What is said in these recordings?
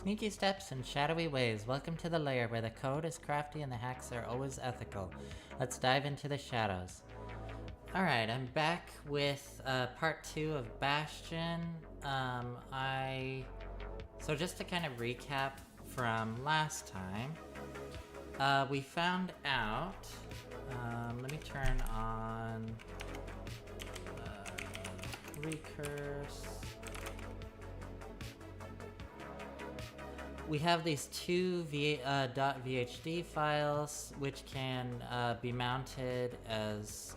Sneaky steps and shadowy ways. Welcome to the lair where the code is crafty and the hacks are always ethical. Let's dive into the shadows. Alright, I'm back with part 2 of Bastion. So just to kind of recap from last time, we found out, let me turn on recurse. We have these two .vhd files which can be mounted as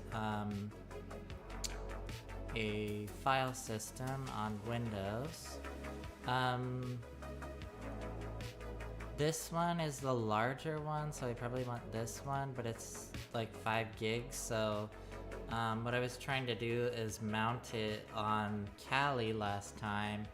a file system on Windows. This one is the larger one, so I probably want this one, but it's like 5 gigs, so what I was trying to do is mount it on Kali last time,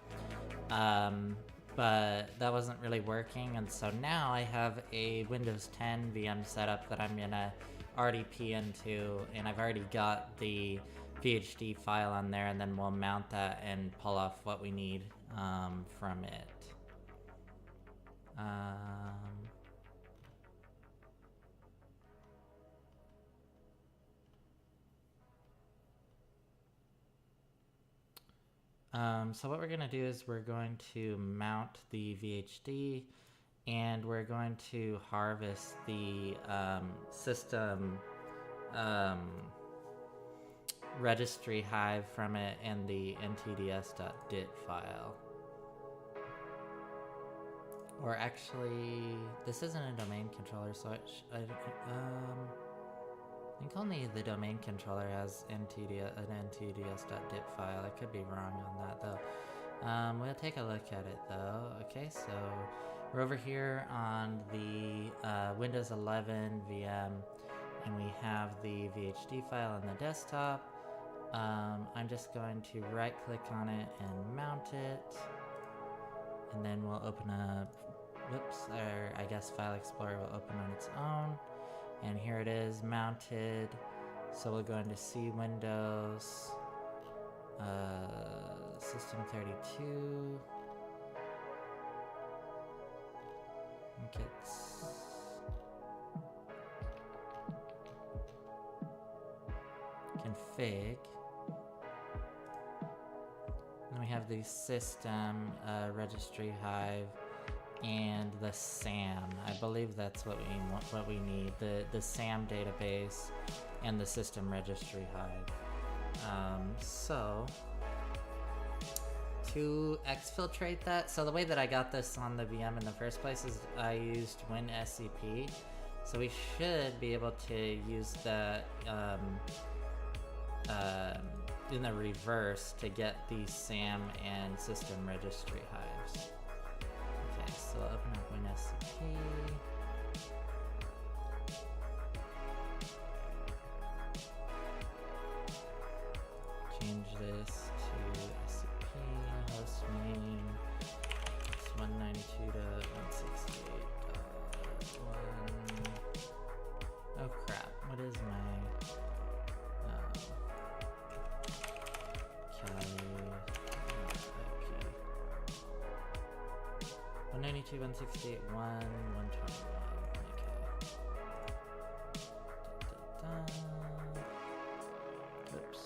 but that wasn't really working, and so now I have a Windows 10 VM setup that I'm gonna RDP into, and I've already got the VHD file on there, and then we'll mount that and pull off what we need from it. So what we're going to do is we're going to mount the VHD, and we're going to harvest the system registry hive from it and the ntds.dit file. Or actually, this isn't a domain controller, so I think only the domain controller has an ntds.dit file. I could be wrong on that though. We'll take a look at it though. Okay, so we're over here on the Windows 11 VM, and we have the VHD file on the desktop. I'm just going to right click on it and mount it, and then we'll open up, or I guess File Explorer will open on its own. And here it is mounted. So we'll go into C Windows, System 32. I think it's config. Then we have the system registry hive and the SAM. I believe that's what we need. The SAM database and the system registry hive. So to exfiltrate that, so the way that I got this on the VM in the first place is I used WinSCP. So we should be able to use that in the reverse to get the SAM and system registry hives. Okay, so I'll open up WinSCP. Change this to SCP, host name. It's 192.168.1. Oh crap, what is my Kali IP? 192.168.1.121. Okay. Oops.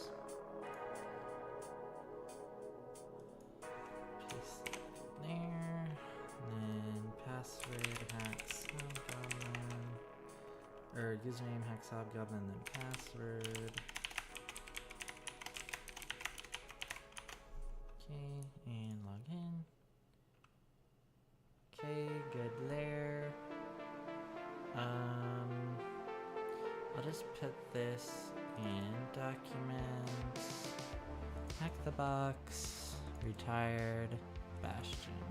Paste that in there. And then password hacks hobgoblin. Or username hacks hobgoblin, then password. Okay, and log in. Okay, good there. I'll just put this in documents. Hack the box. Retired. Bastion.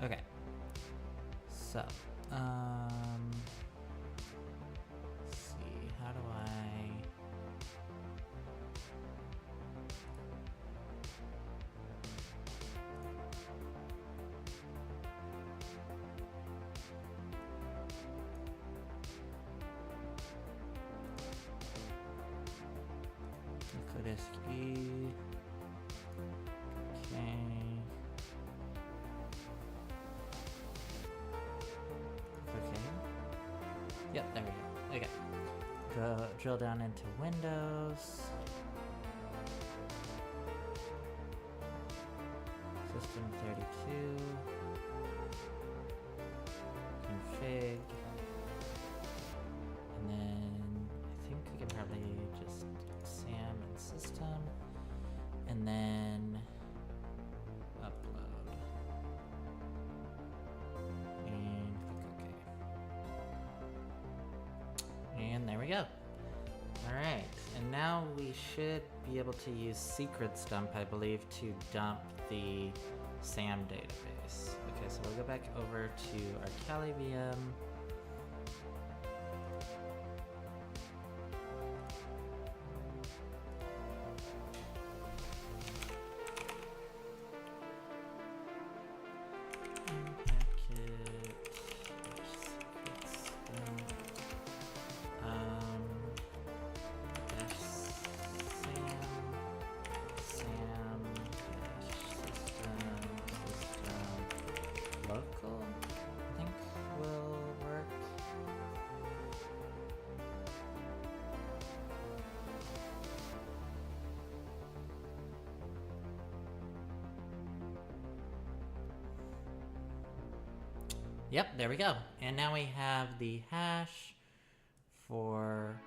Okay. So, let's see, how do I disk E. Okay. Yep, there we go. Okay. Go drill down into Windows. System 32. Config. And then I think we can probably just SAM and system. And then upload. And click OK. And there we go. Alright, and now we should be able to use secrets dump, I believe, to dump the SAM database. Okay, so we'll go back over to our Kali VM. Local, I think, will work. Yep, there we go. And now we have the hash for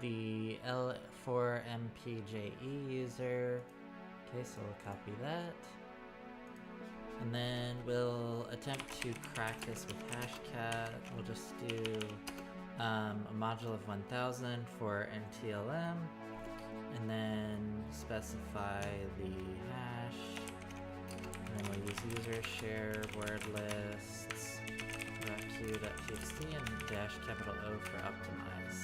the L4 MPJE user. Okay, so we'll copy that. And then we'll attempt to crack this with hashcat. We'll just do a module of 1000 for NTLM, and then specify the hash. And then we'll use user share word lists, q.txt, and dash capital O for optimize.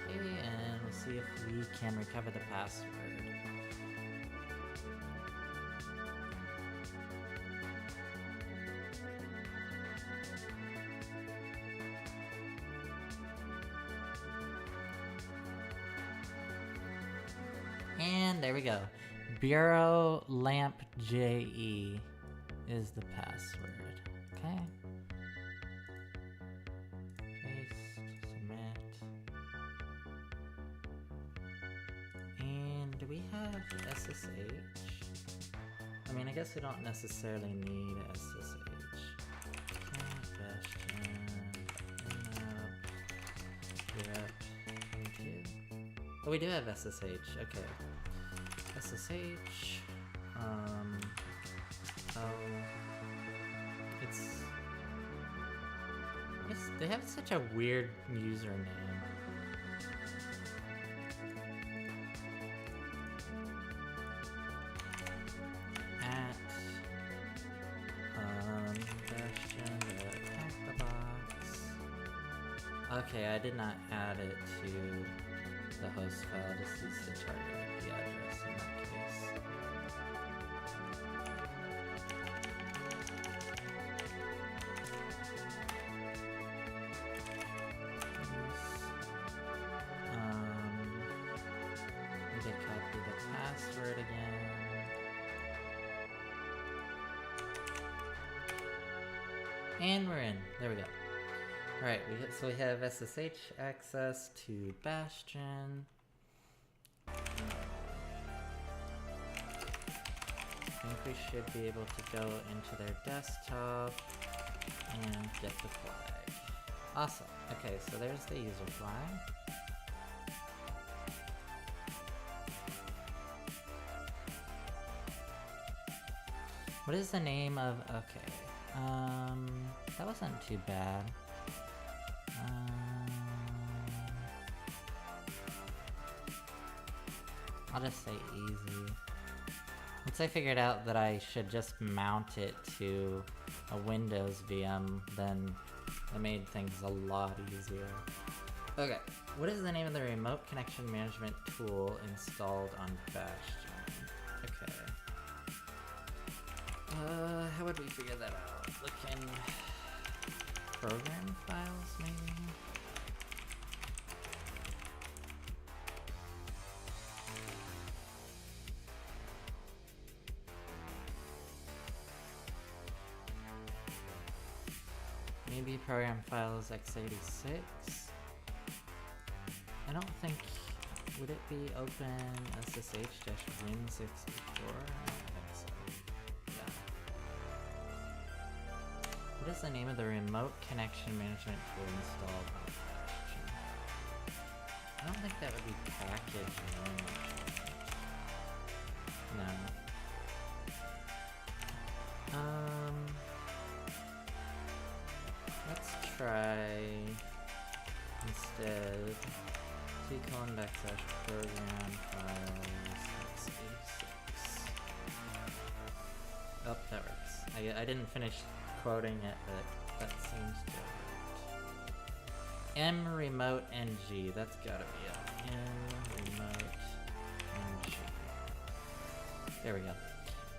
Okay, and we'll see if we can recover the password. And there we go. Bureau Lamp JE is the password. Okay. Paste, submit. And do we have SSH? I mean, I guess we don't necessarily need SSH. Bastion, oh, we do have SSH. Okay. SSH. They have such a weird username. At Bastion, the box. Okay, I did not add it to the host file, just use the target IP address in that case. We did copy the password again. And we're in. There we go. Alright, so we have SSH access to Bastion. I think we should be able to go into their desktop and get the flag. Awesome. Okay, so there's the user flag. What is the name of... Okay. That wasn't too bad. I'll just say easy. Once I figured out that I should just mount it to a Windows VM, then it made things a lot easier. Okay, what is the name of the remote connection management tool installed on Bastion? Okay. How would we figure that out? Look in program files, maybe? maybe program file is x86. I don't think, would it be open SSH-win64? I don't think so. Yeah. What is the name of the remote connection management tool installed on Bastion? I don't think that would be packaged management. No. Let's try instead /program files x86. Oh, that works. I didn't finish quoting it, but that seems to work. mremote ng, that's gotta be it. mremote ng. There we go.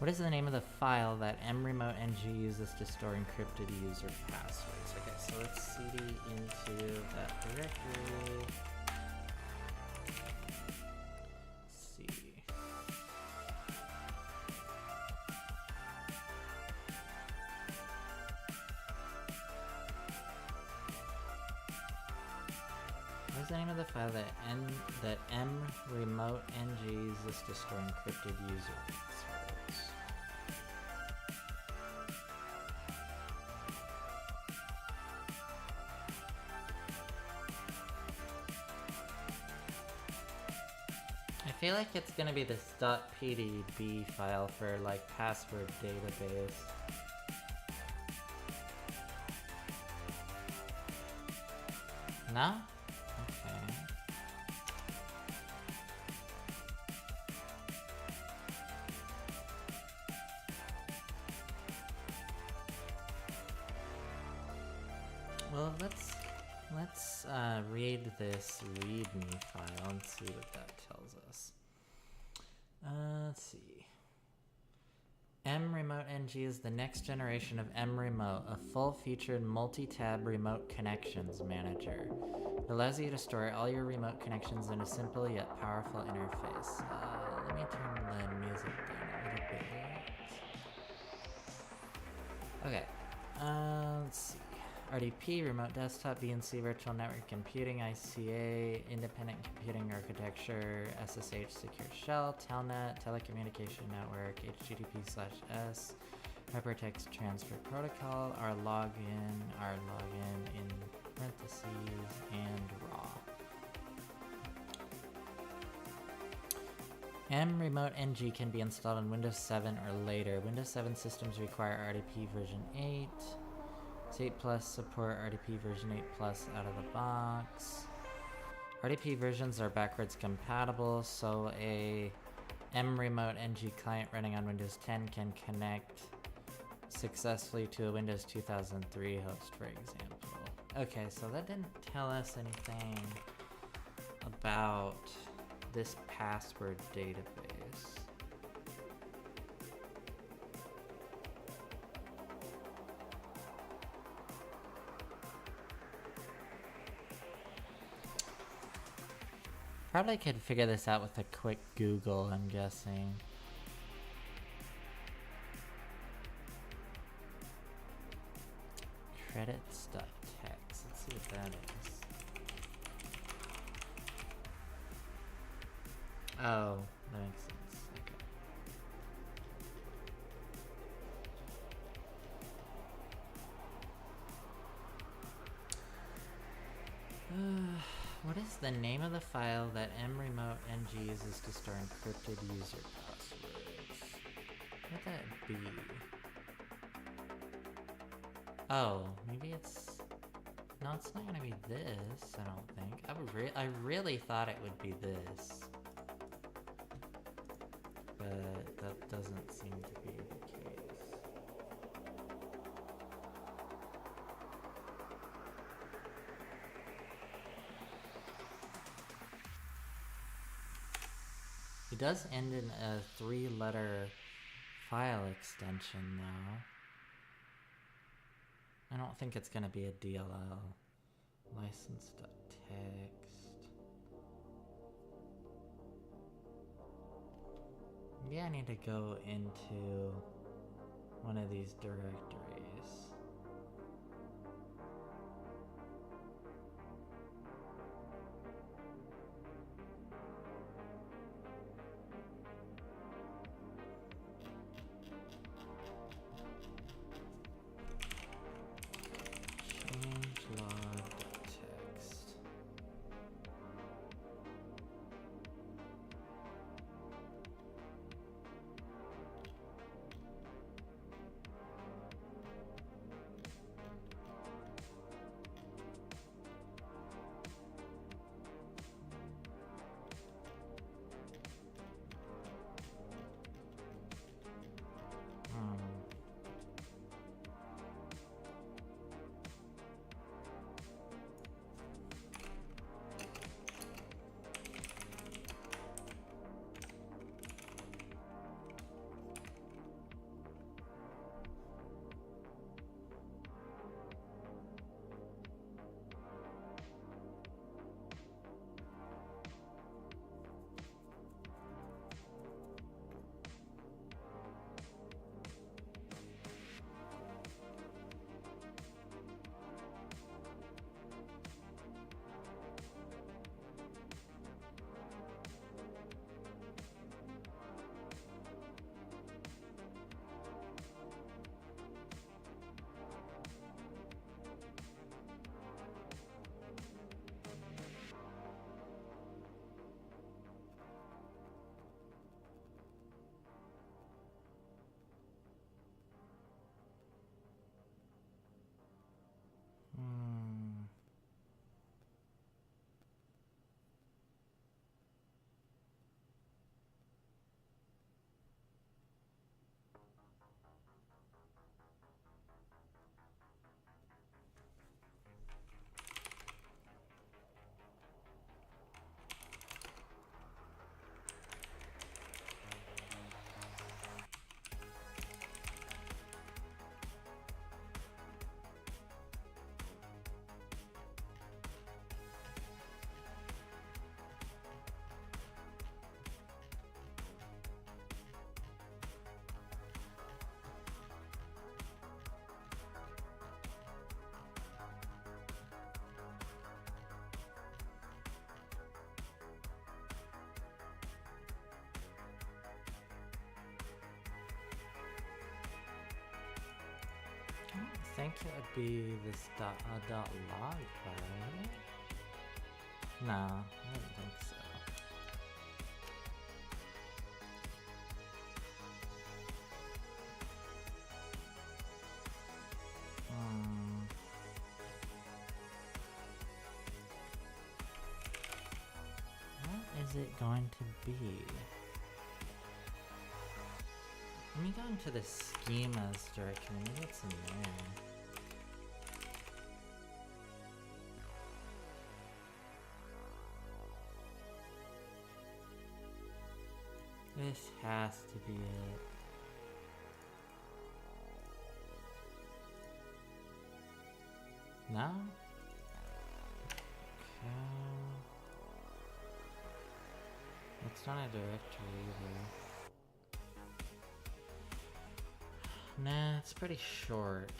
What is the name of the file that mremote ng uses to store encrypted user passwords? Okay, so let's cd into that directory. Let's see. What's the name of the file that mremote ng uses to store encrypted user passwords? I feel like it's gonna be this .pdb file for like password database. No? Okay. Well, let's read this README file and see what that tells us. Let's see. mremote ng is the next generation of mremote, a full-featured multi-tab remote connections manager. It allows you to store all your remote connections in a simple yet powerful interface. Let me turn the music down a little bit. Okay. Let's see. RDP, Remote Desktop, VNC, Virtual Network Computing, ICA, Independent Computing Architecture, SSH Secure Shell, Telnet, Telecommunication Network, HTTP/S, Hypertext Transfer Protocol, our login in parentheses, and raw. mremote ng can be installed on Windows 7 or later. Windows 7 systems require RDP version 8. 8 Plus support RDP version 8 Plus out of the box. RDP versions are backwards compatible, so a mremote ng client running on Windows 10 can connect successfully to a Windows 2003 host, for example. Okay, so that didn't tell us anything about this password database. Probably could figure this out with a quick Google, I'm guessing. Credits.txt. Let's see what that is. Oh, that makes sense. Okay. What is the name of the file that mremote ng uses to store encrypted user passwords? What would that be? Oh, maybe it's... No, it's not gonna be this, I don't think. I really thought it would be this. But that doesn't seem to be the case. It does end in a 3-letter file extension, though. I don't think it's gonna be a DLL. License.txt. Maybe I need to go into one of these directories. think it would be this dot log file, would it? No, I don't think so. What is it going to be? Let me go into the schemas directory. Maybe it's in there. This has to be it. No? Okay. It's not a directory either. Nah, it's pretty short.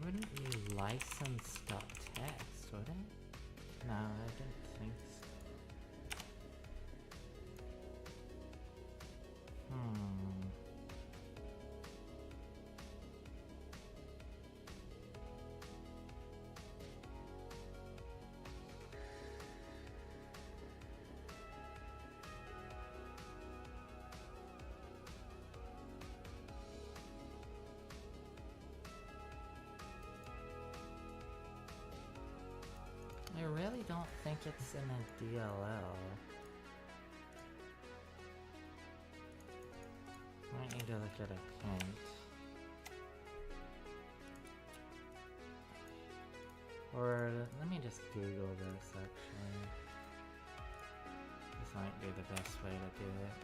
Wouldn't be license.txt, would it? No, I don't think so. I really don't think it's in a DLL. Might need to look at a hint. Or let me just Google this actually. This might be the best way to do it.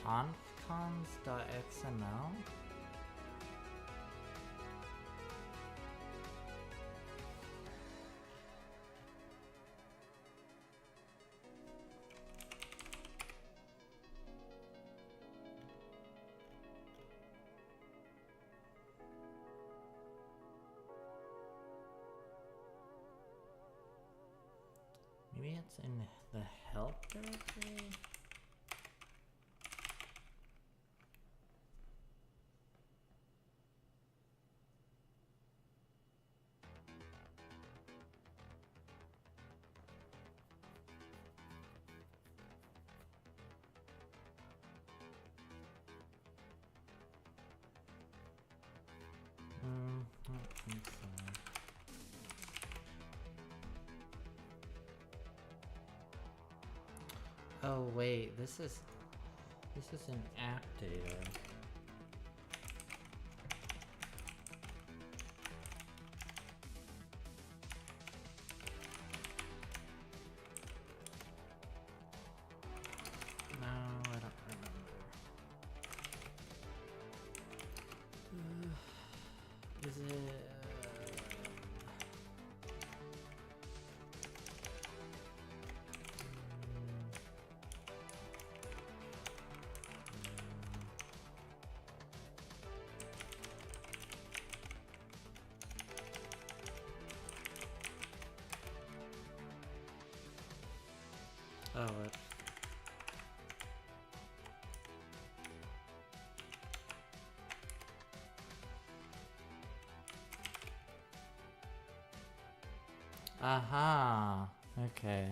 Confcons.xml. Maybe it's in the help directory? I don't think so. Oh wait, this is an app data. No, I don't remember. Is it? Oh, Aha! Okay.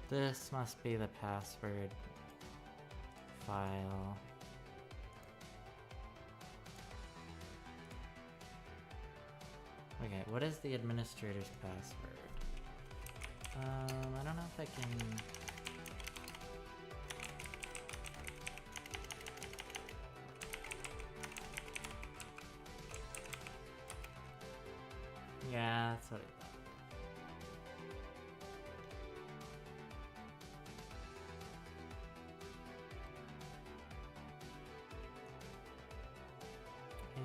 This must be the password file. Okay, what is the administrator's password? I don't know if I can... Yeah, that's what I thought. I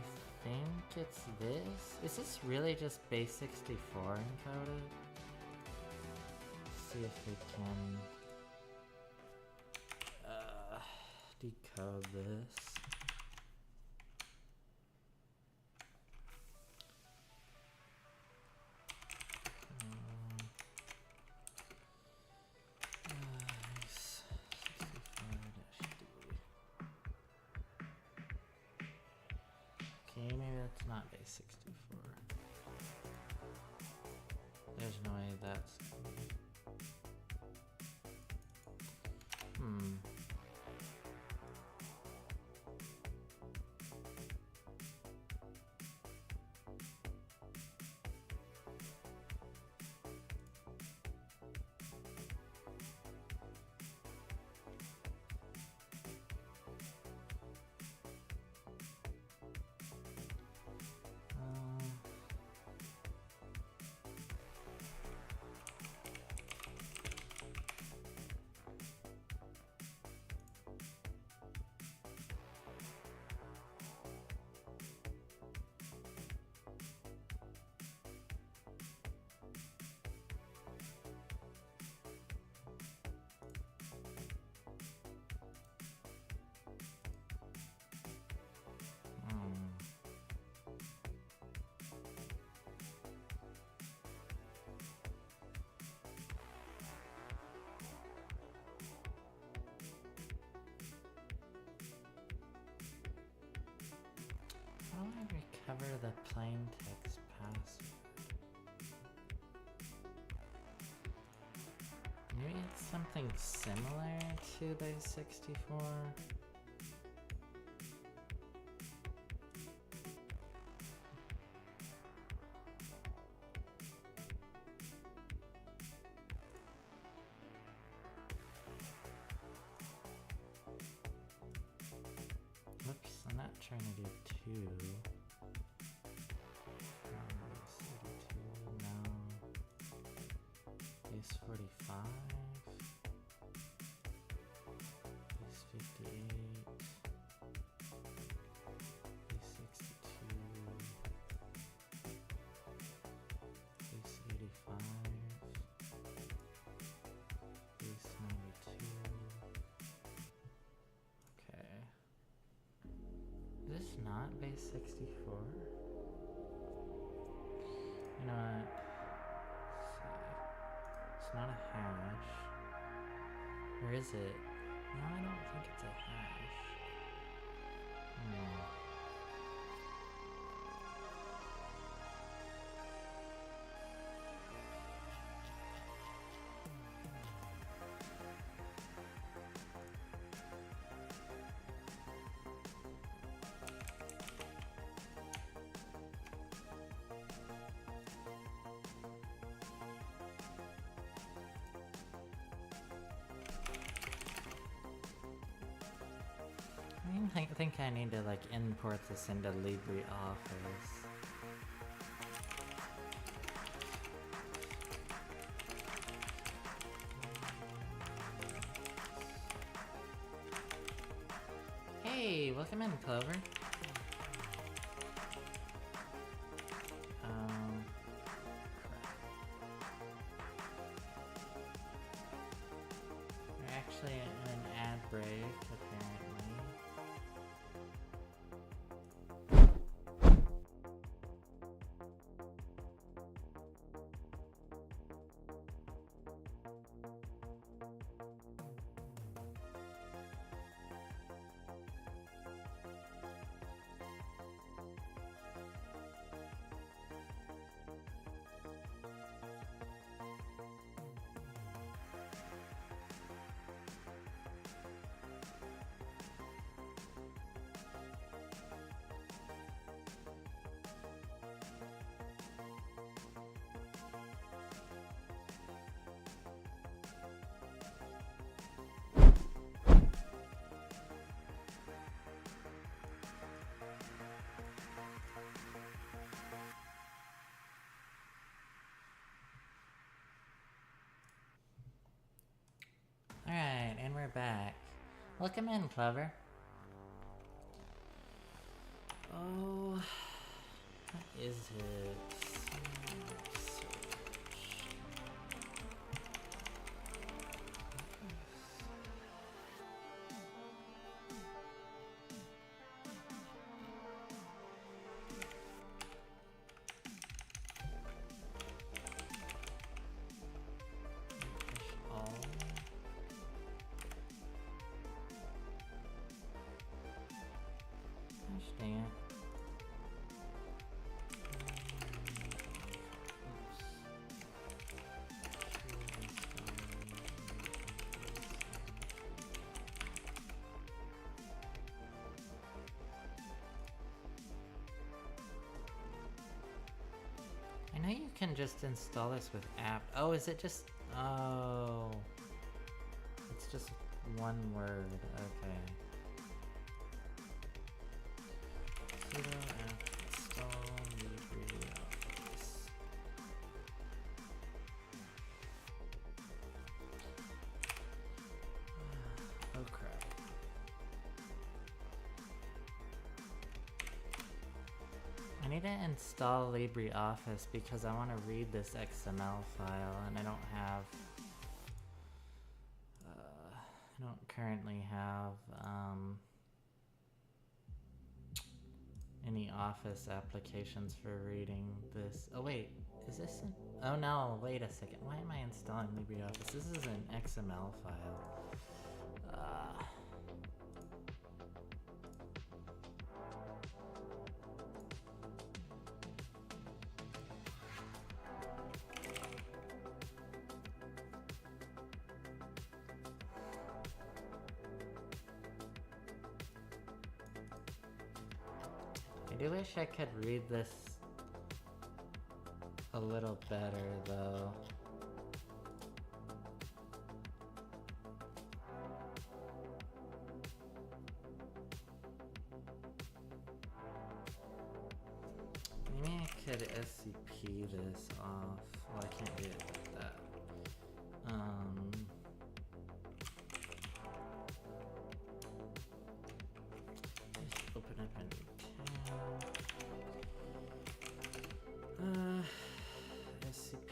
think it's this. Is this really just base 64 encoded? Let's see if we can decode this. Okay, maybe that's not base 64. There's no way that's... How do I recover the plain text password? Maybe it's something similar to base 64? Oops, I'm not trying to do 2. Base 45. Base 58. Base 62. Base 85. Base 92. Okay. Is this not base 64? You know what? It's not a hash. Or is it? No, I don't think it's a hash. I think I need to like import this into LibreOffice. Hey, welcome in, Clover. We're actually in an ad break, apparently. back. Welcome in, Clever. Oh, what is it? Dang it. I know you can just install this with app. Oh, is it just... Oh. It's just one word. Okay. Sudo apt install LibreOffice. Oh crap. I need to install LibreOffice because I want to read this XML file and I don't have... I don't currently have any Office applications for reading this. Oh wait, is this an... Oh no, wait a second. Why am I installing LibreOffice? This is an XML file. I do wish I could read this a little better, though. Maybe I could SCP this off. Well, I can't do it like that. Just open up a new SCP.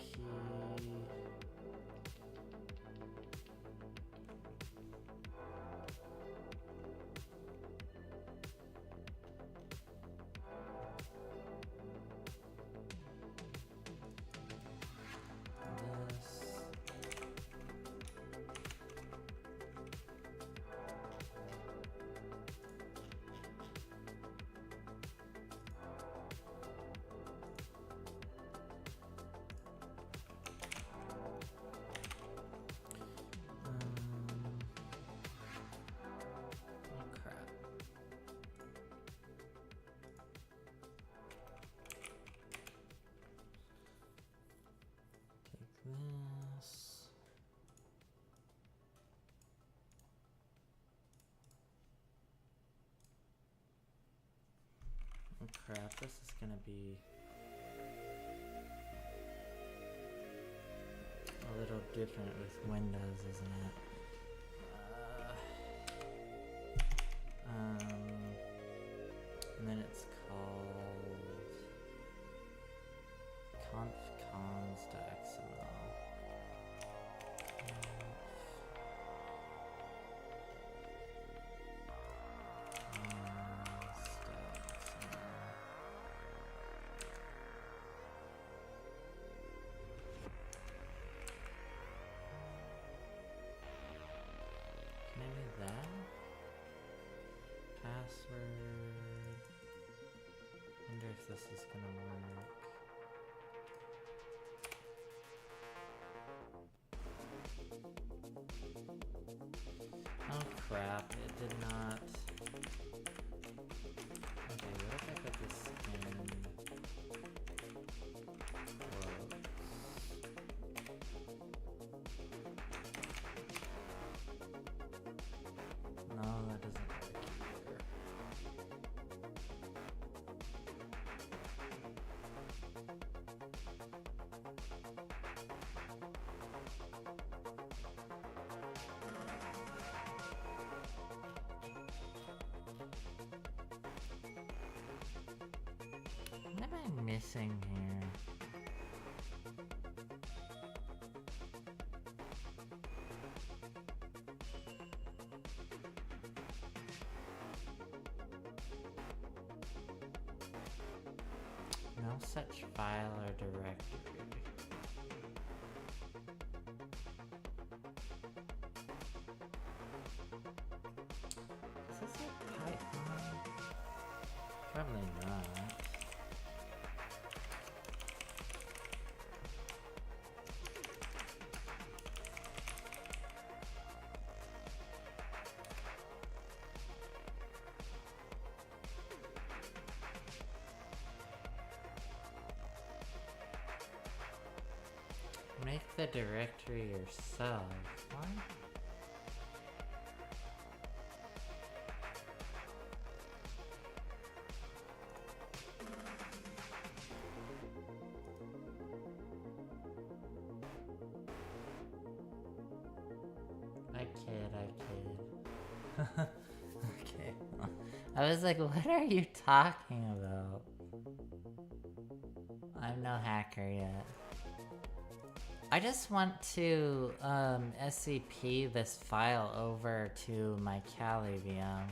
This. Oh crap, this is gonna be a little different with Windows, isn't it? And then it's called confcons.xml. Can I do that? Password. Wonder if this is gonna work. Oh crap, it did not. Okay, what if I put this in quotes? No, that doesn't work either. am I missing here? No such file or directory. Is this a Python? Probably not. Make the directory yourself. What? I kid. Okay. I was like, what are you talking about? I'm no hacker yet. I just want to SCP this file over to my Kali VM.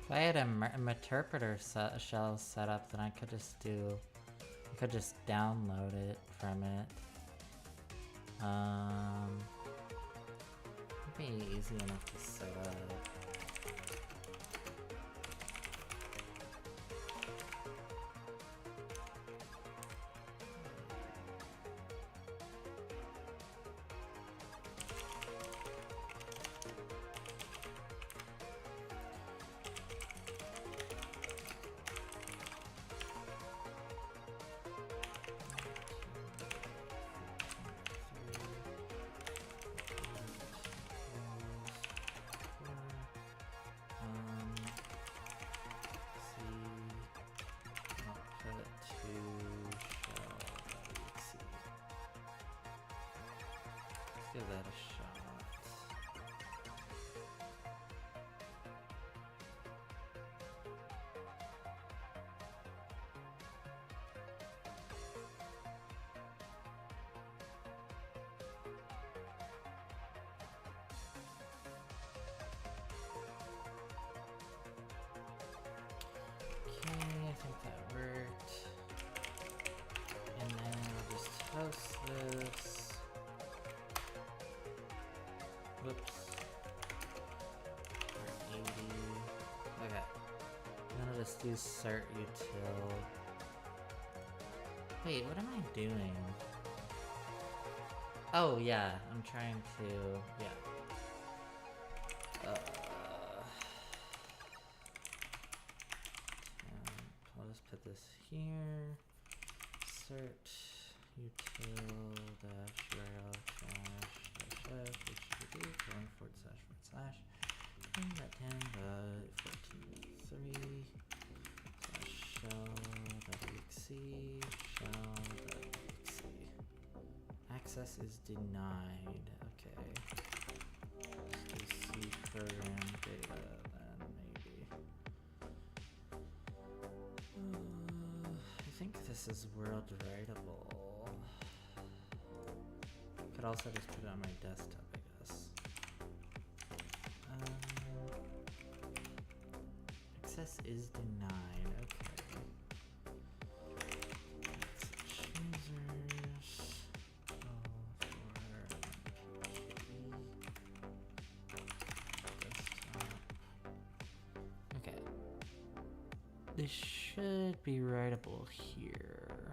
If I had a interpreter shell set up, then I could just download it from it. It'd be easy enough to set up. Give that a shot. Okay, I think that worked. And then I'll just host this. Whoops. 80. Okay. Then I'll just do cert util. Wait, what am I doing? Oh yeah, I'm trying to, yeah. I'll just put this here. Cert util dash URL dash HTB shell.exe. Access is denied. Okay. Let's do C program data then maybe. I think this is world writable. Could also just put it on my desktop, I guess. Access is denied. Okay. Choosers. Desktop. Okay. This should be writable here.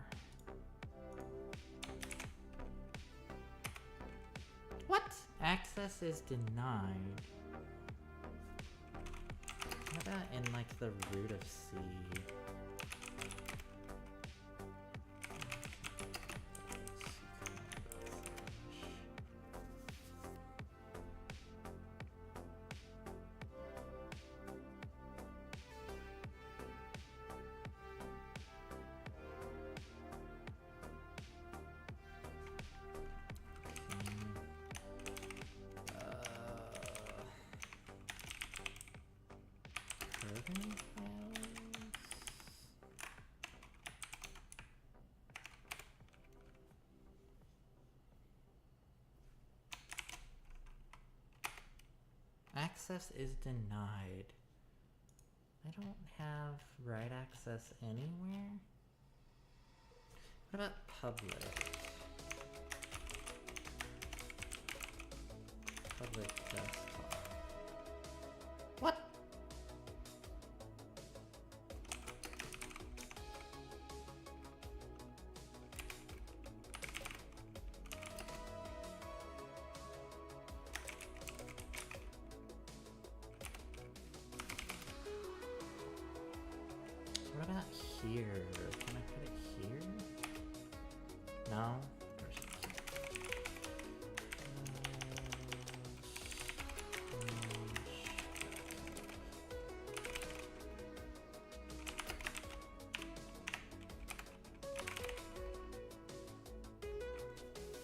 What? Access is denied. like the root of C. Access is denied. I don't have write access anywhere. What about public? Public desktop. What? What about here? Can I put it here? No?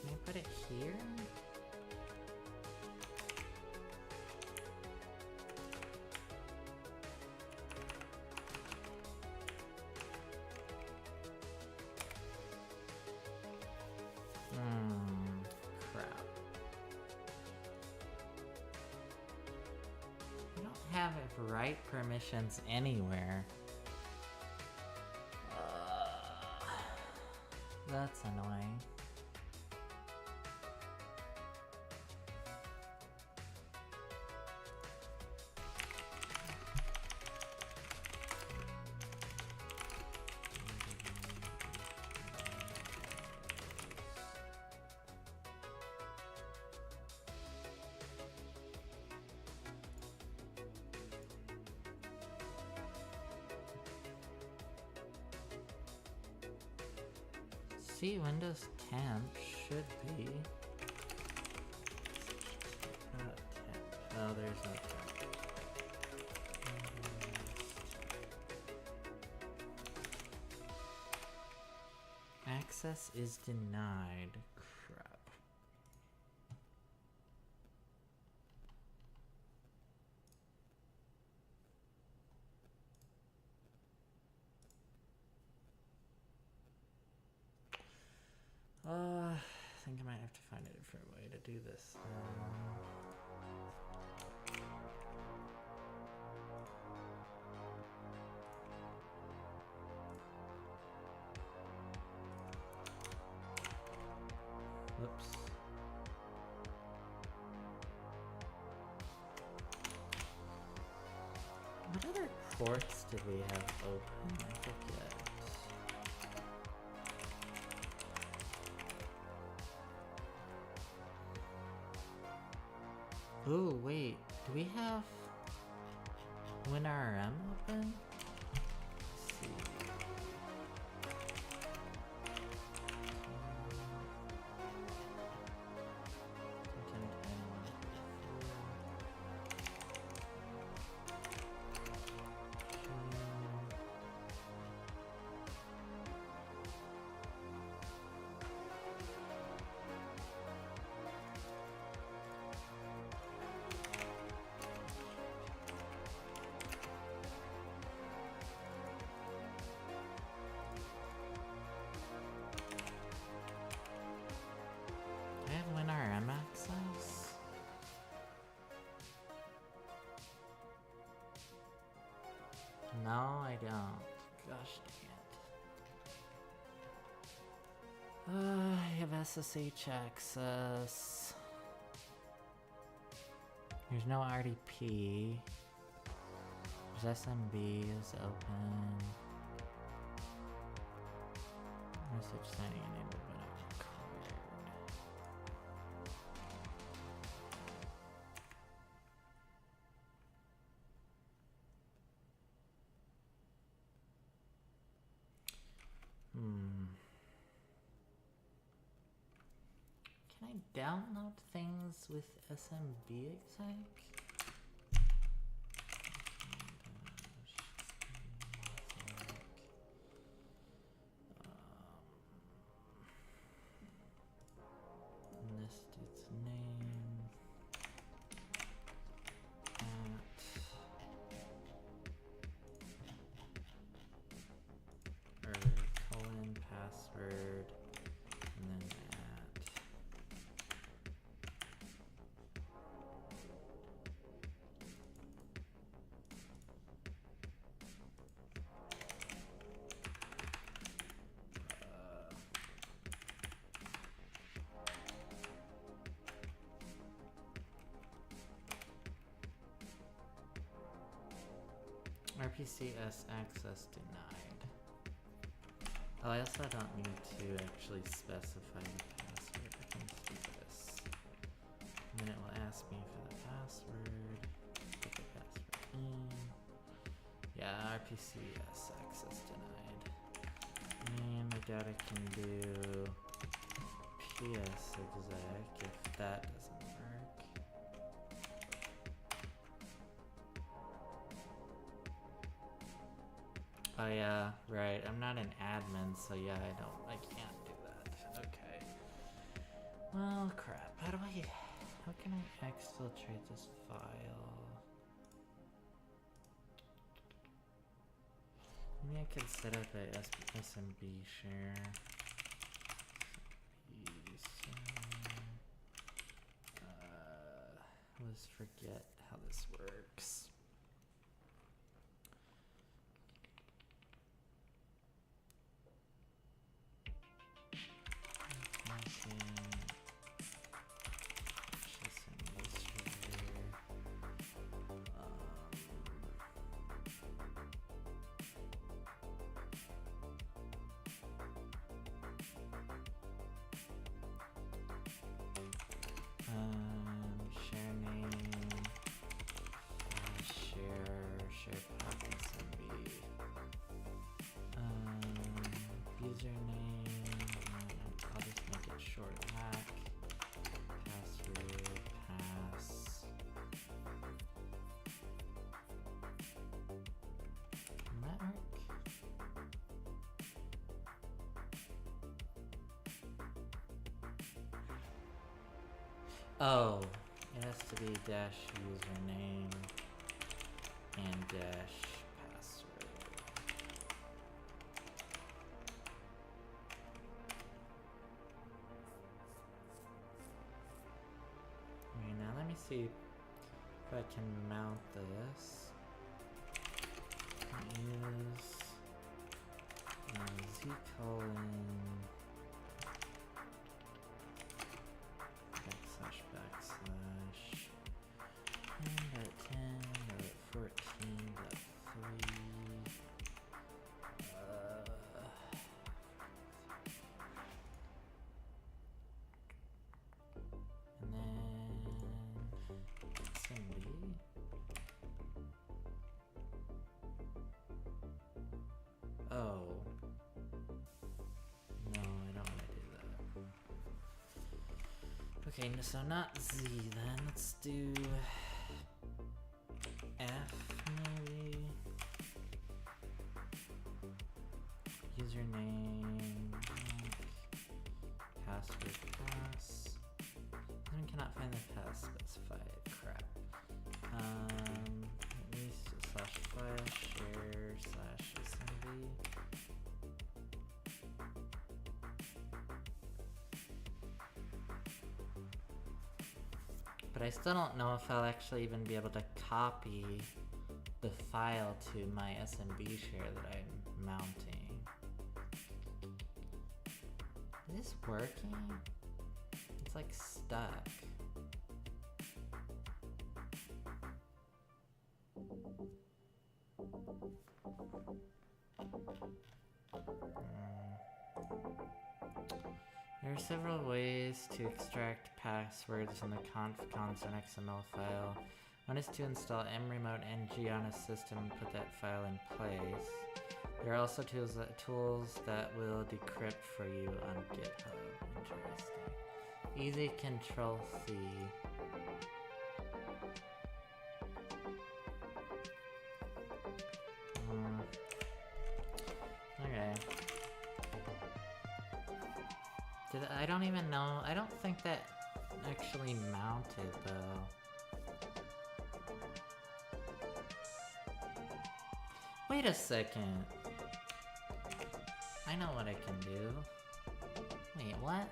Can I put it here? Crap. I don't have write permissions anywhere. That's annoying. See, Windows 10 should be. Oh, there's no temp. Access is denied. Crap. I think I might have to find a different way to do this. Whoops. What other ports did we have open? I forget. Oh, wait. Do we have WinRM open? Let's see. No, I don't. Gosh dang it. I have SSH access. There's no RDP. There's SMB is open. Message signing enabled but not required. Can I download things with SMB exec? List its name at or colon password and then at RPCS access denied. Oh, I also don't need to actually specify the password. I can just do this. And then it will ask me for the password. Put the password in. Yeah, RPCS access denied. And I doubt I can do PS exec if that doesn't work. Oh yeah, right. I'm not an admin, so yeah, I can't do that. Okay. Well, crap. How can I exfiltrate this file? Maybe I could set up a SMB share. Let's forget how this works. Share name, share path SMB, username, I'll just make it short hack, password, pass. Can that work? Oh, it has to be dash username and dash password. Okay, now let me see if I can mount this. Use z colon backslash 10.10.14.3 and then SMB. Oh no, I don't want to do that. Okay, so not Z then, let's do F maybe. Username, password, pass. I cannot find the pass specified, crap. At least slash file share slash SMB. But I still don't know if I'll actually even be able to copy the file to my SMB share that I'm mounting. Is this working? It's like stuck. There are several ways to extract passwords from the conf.const.xml file. One is to install mremote ng on a system and put that file in place. There are also tools that will decrypt for you on GitHub. Interesting. Easy Control C. Okay. I don't even know. I don't think that actually mounted though. Wait a second. I know what I can do. Wait, what?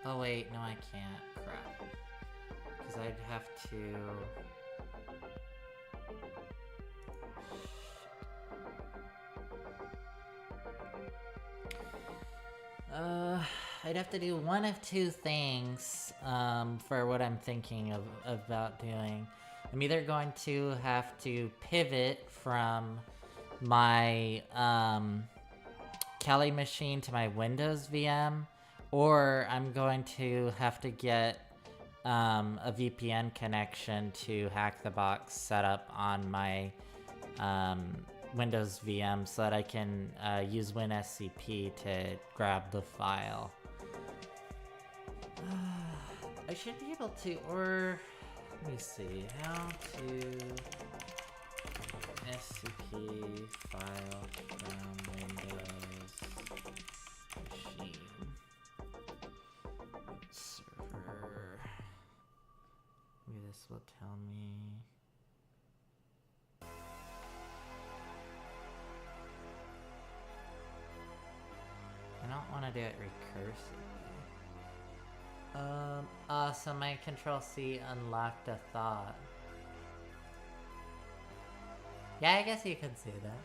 Oh wait, no I can't. Crap. Because I'd have to... I'd have to do one of two things for what I'm thinking about doing. I'm either going to have to pivot from my Kali machine to my Windows VM, or I'm going to have to get a VPN connection to hack the box set up on my Windows VM so that I can use WinSCP to grab the file. I should be able to, or let me see, how to SCP file from Windows machine server. Maybe this will tell me. I don't want to do it recursively. So my Control-C unlocked a thought. Yeah, I guess you could say that.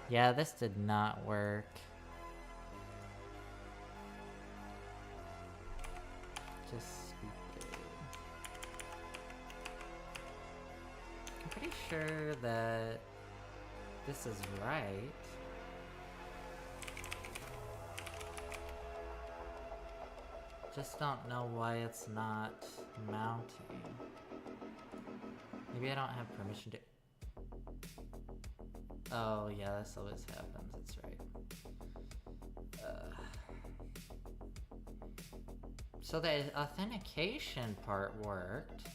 Yeah, this did not work. Just stupid. I'm pretty sure that this is right. Just don't know why it's not mounting. Maybe I don't have permission to... Oh yeah, this always happens, that's right. So the authentication part worked,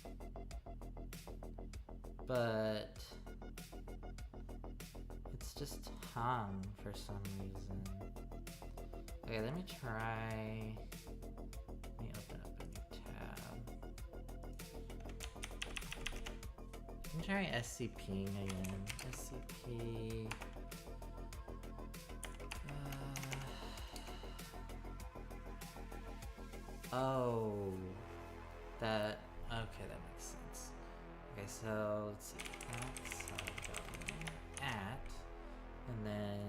but it's just hung for some reason. Okay, let me try... Let me open up a new tab. Let me try SCPing again. SCP... Oh... That... Okay, that makes sense. Okay, so let's see. At... And then...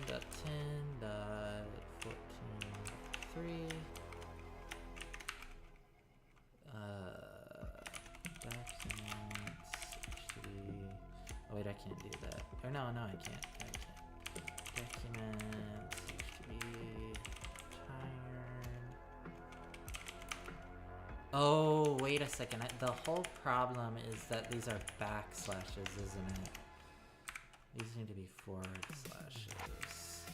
10.10.14.3 documents HTB. Oh wait, I can't do that. Or no, I can't. Documents HTB tired. Oh, wait a second. The whole problem is that these are backslashes, isn't it? These need to be forward slashes.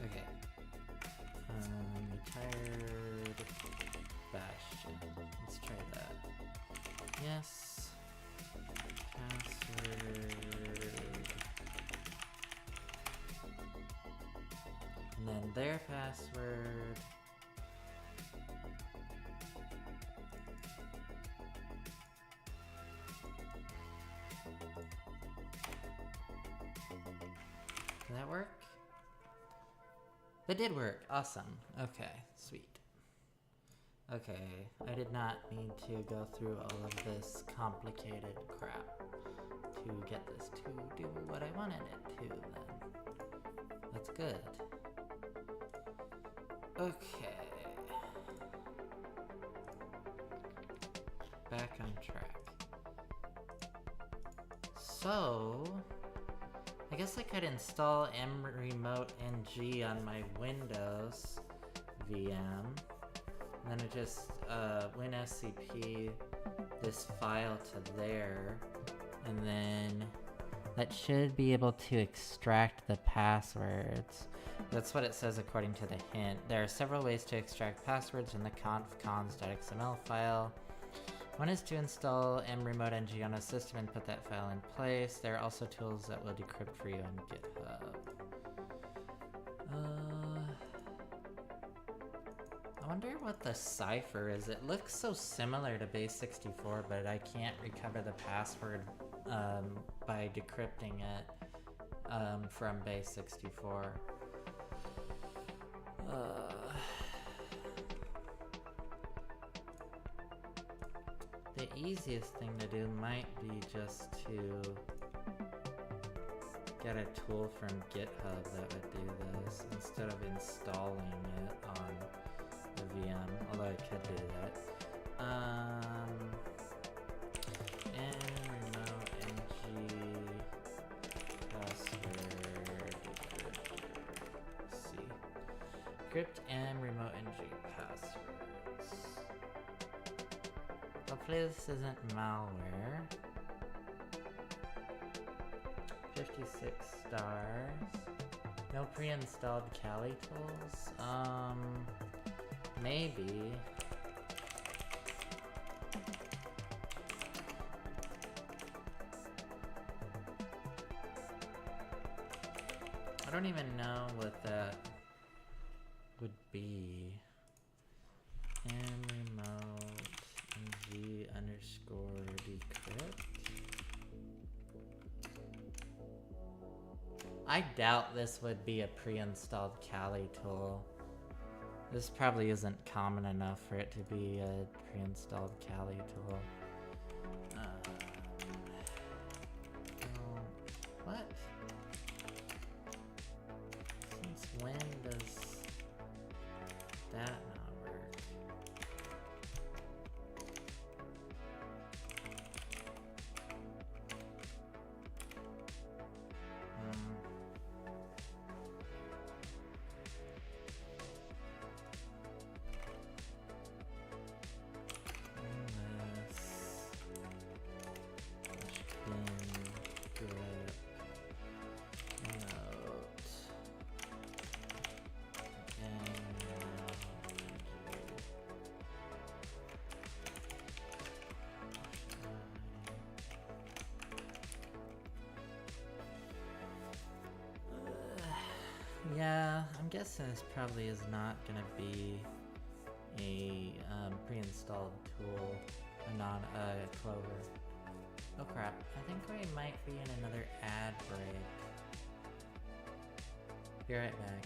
Okay. Retired Bastion. Let's try that. Yes. Password. And then their password. Did that work? That did work. Awesome. Okay, sweet. Okay, I did not need to go through all of this complicated crap to get this to do what I wanted it to then. That's good. Okay. Back on track. So, I guess I could install mremote ng on my Windows VM. And then it just WinSCP this file to there. And then that should be able to extract the passwords. That's what it says according to the hint. There are several ways to extract passwords in the confcons.xml file. One is to install mremote ng on a system and put that file in place. There are also tools that will decrypt for you on GitHub. I wonder what the cipher is. It looks so similar to base64, but I can't recover the password by decrypting it from base64. The easiest thing to do might be just to get a tool from GitHub that would do this instead of installing it on the VM, although I could do that. Mremote ng password decryptor. Let's see. Decrypt mremote ng passwords. Hopefully this isn't malware. 56 stars. No pre-installed Kali tools? Maybe. I don't even know what that would be. mremote ng_decrypt. I doubt this would be a pre-installed Kali tool. This probably isn't common enough for it to be a pre-installed Kali tool. What? Since when does that not work? Yeah, I'm guessing this probably is not gonna be a pre-installed tool, Clover. Oh crap, I think we might be in another ad break. Be right back.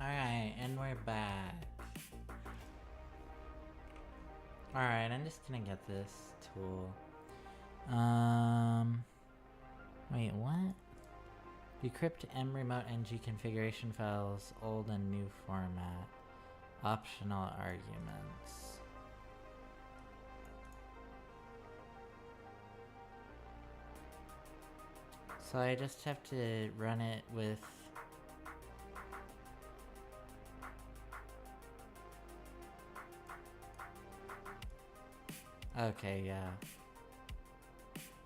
Alright, and we're back. Alright, I'm just gonna get this tool. Wait, what? Decrypt mremote ng configuration files, old and new format. Optional arguments. So I just have to run it with... Okay, yeah.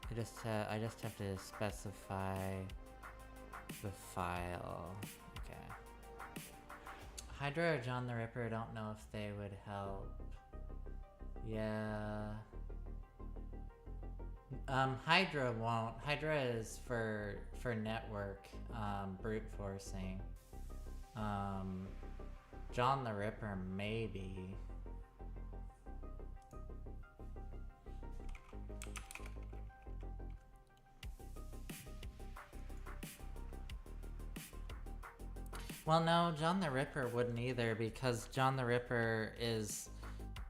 I just have to specify the file. Okay. Hydra or John the Ripper, don't know if they would help. Yeah. Hydra won't. Hydra is for network brute forcing. John the Ripper maybe. Well, no, John the Ripper wouldn't either, because John the Ripper is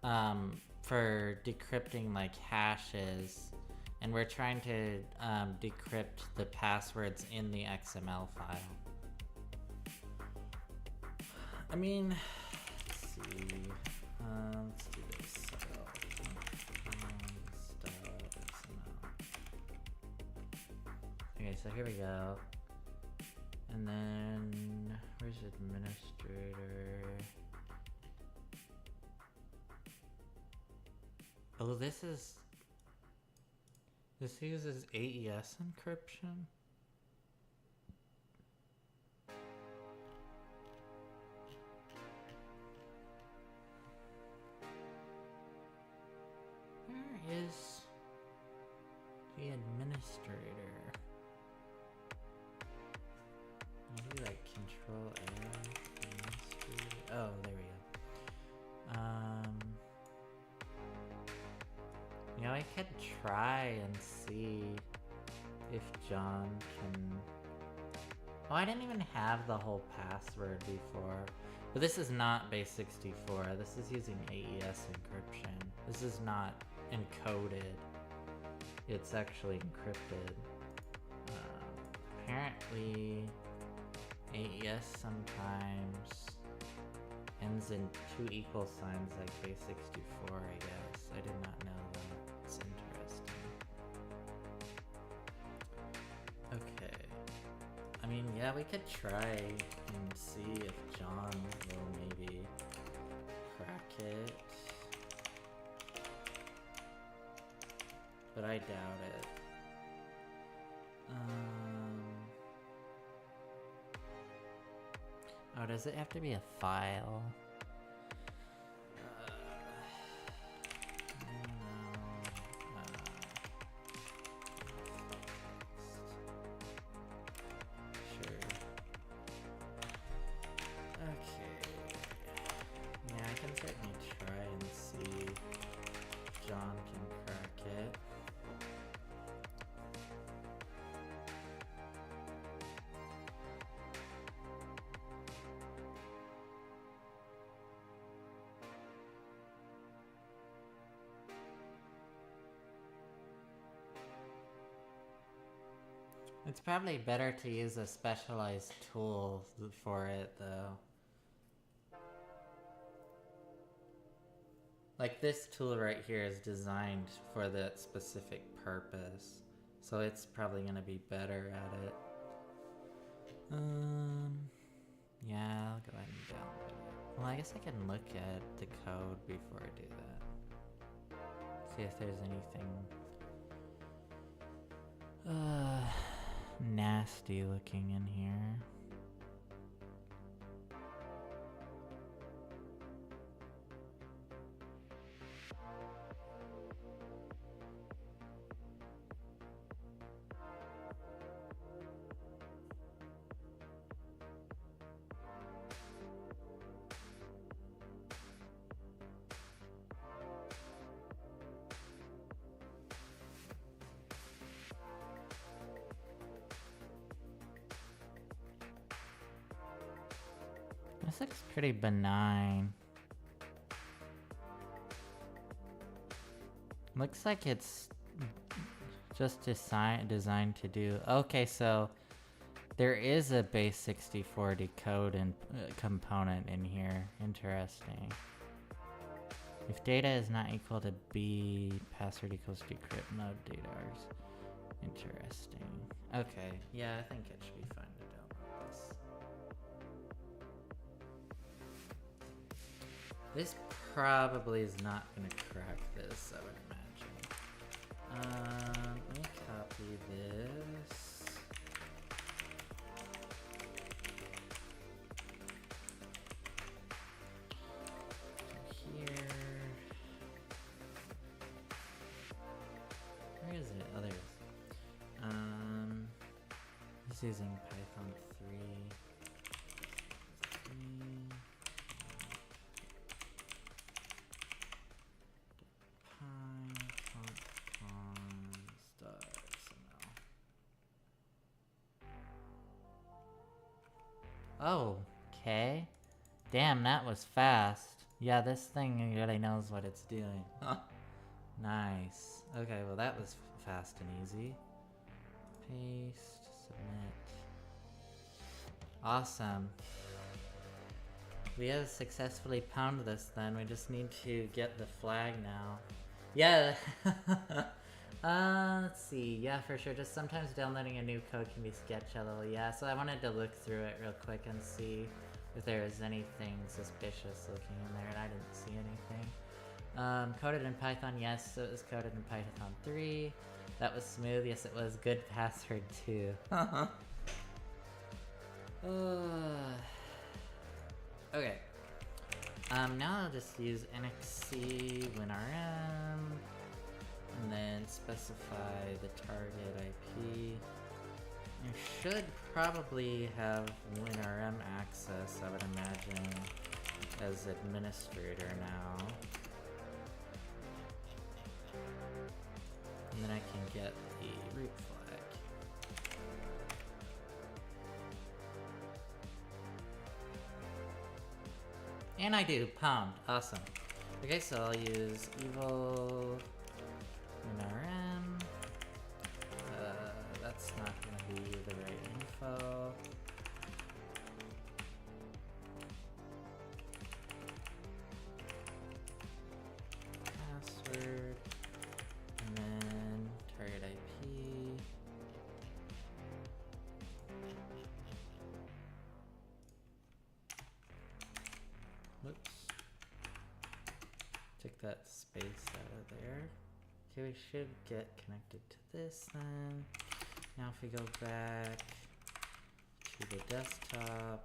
for decrypting like hashes, and we're trying to decrypt the passwords in the XML file. I mean, let's see. Let's do this. Okay, so here we go. And then, where's administrator? Oh, this uses AES encryption? Where is the administrator? Maybe like Control A. Oh, there we go. You know, I could try and see if John can. Oh, I didn't even have the whole password before. But this is not base 64. This is using AES encryption. This is not encoded. It's actually encrypted. Apparently, AES sometimes ends in 2 equal signs like base 64, I guess. I did not know that. It's interesting. Okay. I mean, yeah, we could try and see if John will maybe crack it. But I doubt it. Oh, does it have to be a file? Sure. Okay. Yeah, I can certainly try and see if John can crack it. It's probably better to use a specialized tool for it, though. Like this tool right here is designed for that specific purpose, so it's probably gonna be better at it. Yeah, I'll go ahead and download it. Well, I guess I can look at the code before I do that. See if there's anything nasty looking in here. This looks pretty benign. Looks like it's just designed to do... Okay, so there is a base 64 decode and component in here. Interesting. If data is not equal to B, password equals decrypt, no data is interesting. Okay, yeah, I think it should be fine to download this. This probably is not gonna crack this, I would imagine. Let me copy this. Where is it? Oh, there it is. Just using Python 3. Oh, okay. Damn, that was fast. Yeah, this thing really knows what it's doing. Nice. Okay, well that was fast and easy. Paste, submit. Awesome. We have successfully pwned this then. We just need to get the flag now. Yeah. Let's see. Yeah, for sure. Just sometimes downloading a new code can be sketchy a little. Yeah, so I wanted to look through it real quick and see if there was anything suspicious looking in there, and I didn't see anything. Coded in Python, yes, so it was coded in Python 3. That was smooth, yes it was. Good password too. Okay. Now I'll just use NXC WinRM, and then specify the target IP. You should probably have WinRM access, I would imagine, as administrator now. And then I can get the root flag. And I do, pound, awesome. Okay, so I'll use evil WinRM. That's not gonna be the right info. Password. And then target IP. Whoops. Take that space out of there. Okay, we should get connected to this then. Now if we go back to the desktop,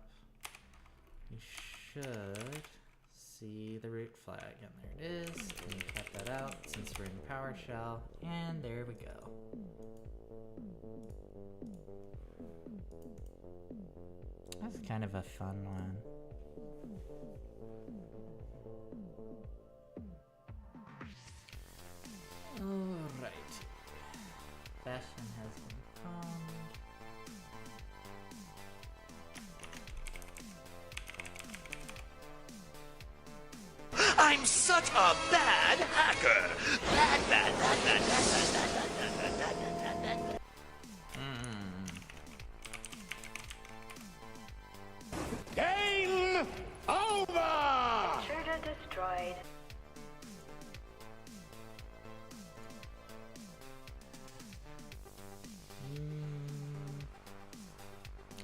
we should see the root flag, and there it is. And cut that out since we're in PowerShell, and there we go. That's kind of a fun one. Alright. Bastion has been found. I'm such a bad hacker! Bad. Game over! Intruder destroyed.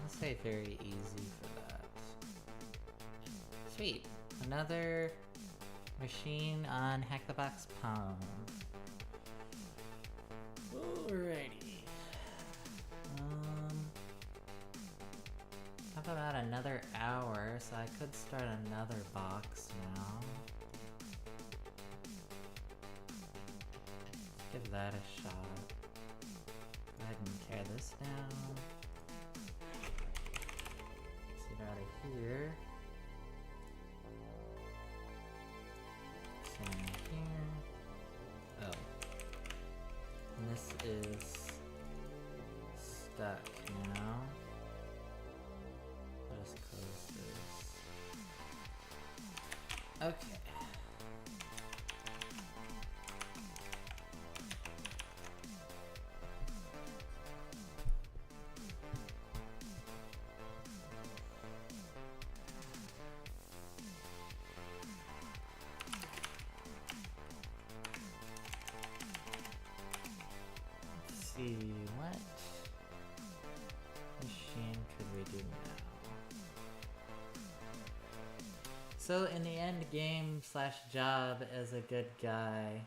I'll say very easy for that. Sweet. Another machine on Hack the Box Palm. Alrighty. How about another hour, so I could start another box now. Give that a shot. Go ahead and tear this down. Let's get out of here. In here. Oh. And this is stuck now. Let us close this. Okay. See what? So in the end game slash job as a good guy.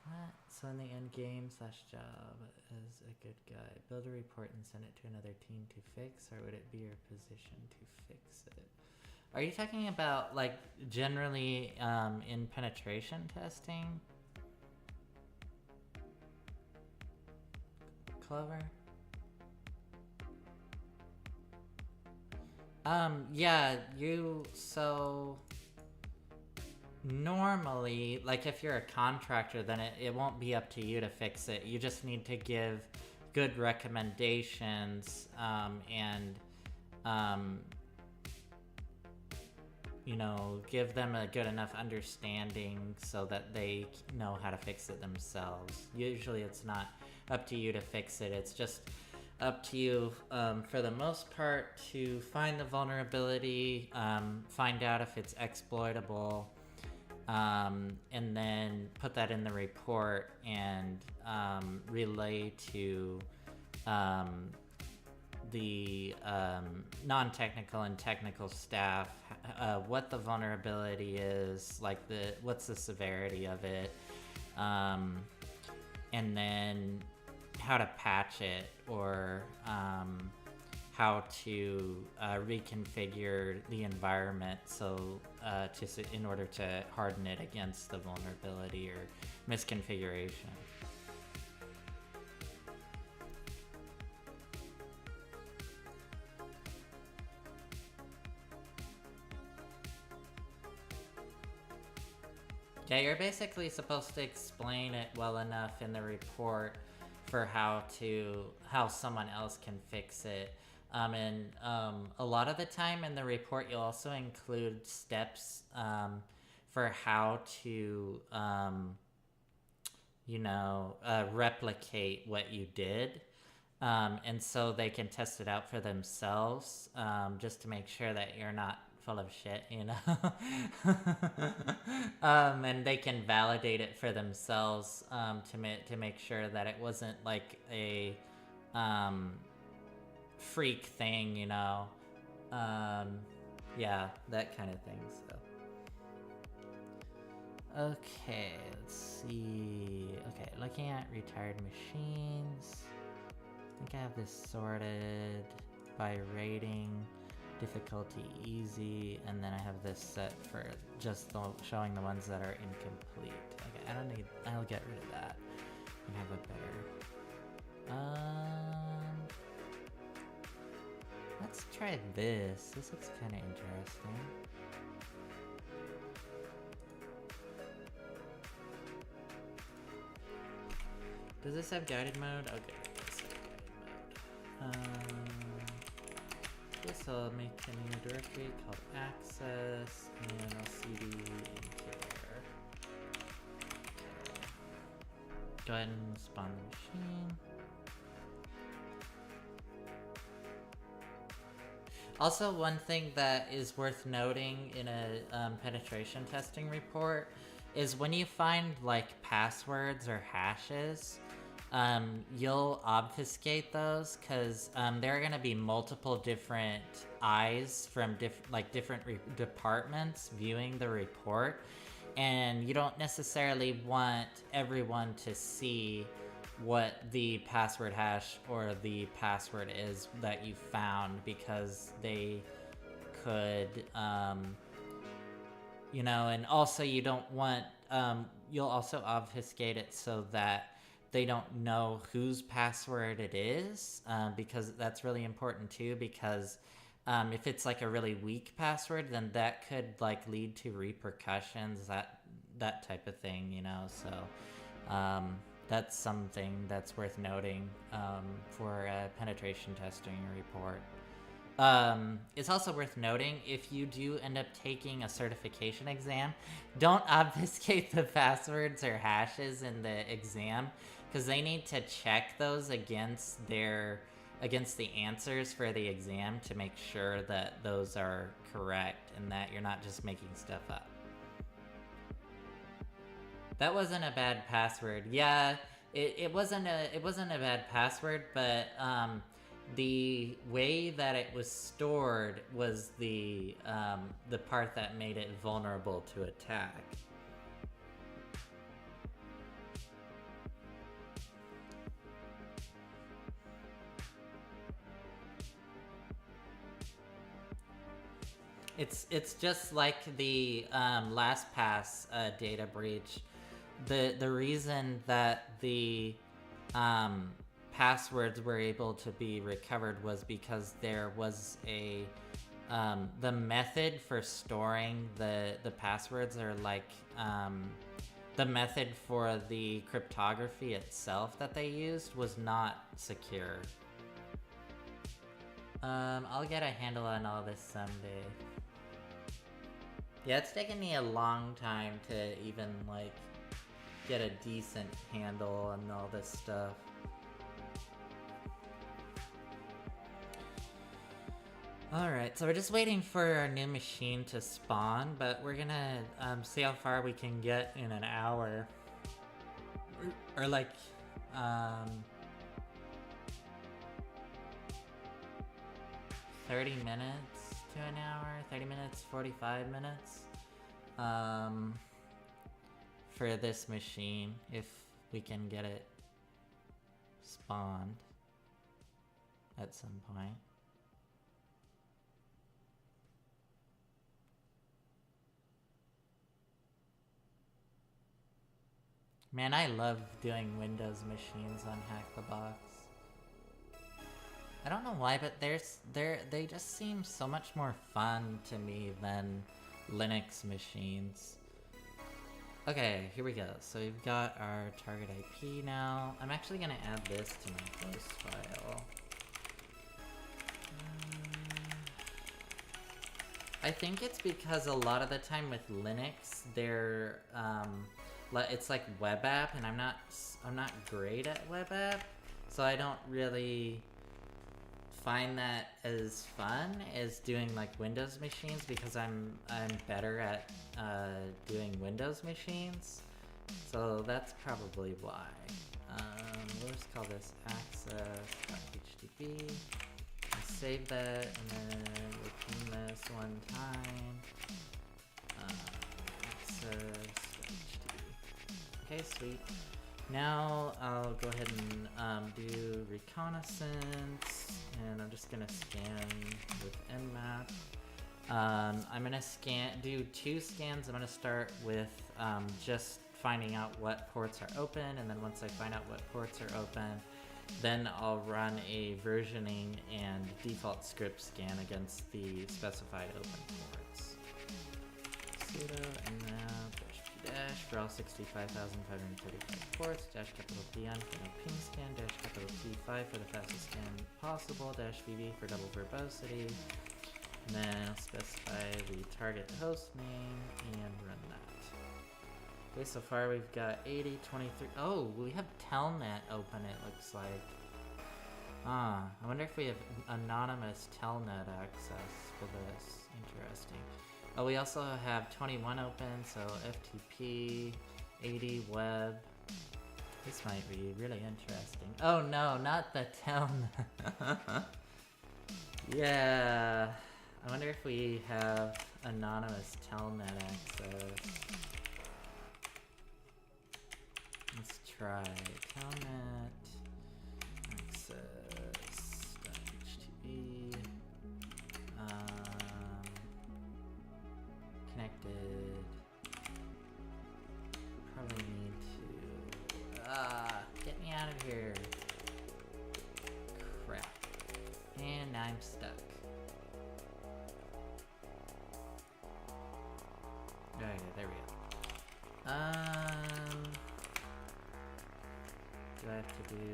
What? So in the end game slash job as a good guy. Build a report and send it to another team to fix, or would it be your position to fix it? Are you talking about like generally in penetration testing? Clover? Yeah, so normally, like if you're a contractor, then it won't be up to you to fix it. You just need to give good recommendations, and, you know, give them a good enough understanding so that they know how to fix it themselves. Usually it's not up to you to fix it. It's just up to you, for the most part, to find the vulnerability, find out if it's exploitable, and then put that in the report and relay to the non-technical and technical staff what the vulnerability is, like what's the severity of it, and then how to patch it, or how to reconfigure the environment so in order to harden it against the vulnerability or misconfiguration. Yeah, you're basically supposed to explain it well enough in the report for how someone else can fix it. And a lot of the time in the report, you'll also include steps for how to, replicate what you did. And so they can test it out for themselves, just to make sure that you're not full of shit, you know. And they can validate it for themselves, to make sure that it wasn't like a freak thing, you know. Yeah, that kind of thing. So okay, let's see. Okay, looking at retired machines, I think I have this sorted by rating. Difficulty easy, and then I have this set for just showing the ones that are incomplete. Okay, I'll get rid of that and have a better. Let's try this. This looks kind of interesting. Does this have guided mode? Okay, this has guided mode. This will make a new directory called access, and I'll cd in here. Okay. Go ahead and spawn the machine. Also, one thing that is worth noting in a penetration testing report is when you find like passwords or hashes, you'll obfuscate those, because there are going to be multiple different eyes from different departments viewing the report, and you don't necessarily want everyone to see what the password hash or the password is that you found, because they could, and also you don't want, you'll also obfuscate it so that they don't know whose password it is, because that's really important too, because if it's like a really weak password, then that could like lead to repercussions, that type of thing, you know. So that's something that's worth noting for a penetration testing report. It's also worth noting, if you do end up taking a certification exam, don't obfuscate the passwords or hashes in the exam, because they need to check those against the answers for the exam to make sure that those are correct and that you're not just making stuff up. That wasn't a bad password. Yeah, it wasn't a bad password, but the way that it was stored was the part that made it vulnerable to attack. It's just like the LastPass data breach. The reason that the passwords were able to be recovered was because there was a the method for storing the passwords, are like the method for the cryptography itself that they used was not secure. I'll get a handle on all this someday. Yeah, it's taken me a long time to even, like, get a decent handle on all this stuff. Alright, so we're just waiting for our new machine to spawn, but we're gonna see how far we can get in an hour. Or like, 30 minutes to an hour, 30 minutes, 45 minutes for this machine, if we can get it spawned at some point. Man, I love doing Windows machines on Hack the Box. I don't know why, but they just seem so much more fun to me than Linux machines. Okay, here we go. So we've got our target IP now. I'm actually gonna add this to my host file. I think it's because a lot of the time with Linux, they're it's like web app, and I'm not great at web app, so I don't really find that as fun as doing like Windows machines, because I'm better at doing Windows machines, so that's probably why. We'll just call this access.htb. Save that, and then we'll clean this one time. Access.htb. Okay, sweet. Now I'll go ahead and do reconnaissance, and I'm just gonna scan with Nmap. I'm gonna do 2 scans. I'm gonna start with just finding out what ports are open, and then once I find out what ports are open, then I'll run a versioning and default script scan against the specified open ports. Sudo nmap -p- for all 65,535 ports, -D on for no ping scan, -P5 for the fastest scan possible, -VB for double verbosity, and then I'll specify the target host name and run that. Okay, so far we've got 80, 23. Oh, we have Telnet open, it looks like. I wonder if we have anonymous Telnet access for this. Interesting. Oh, we also have 21 open, so FTP, 80 web. This might be really interesting. Oh no, not the Telnet. Yeah. I wonder if we have anonymous Telnet access. Let's try Telnet access.htb connected. Probably need to get me out of here. Crap. And I'm stuck. Okay, there we go. Do I have to do,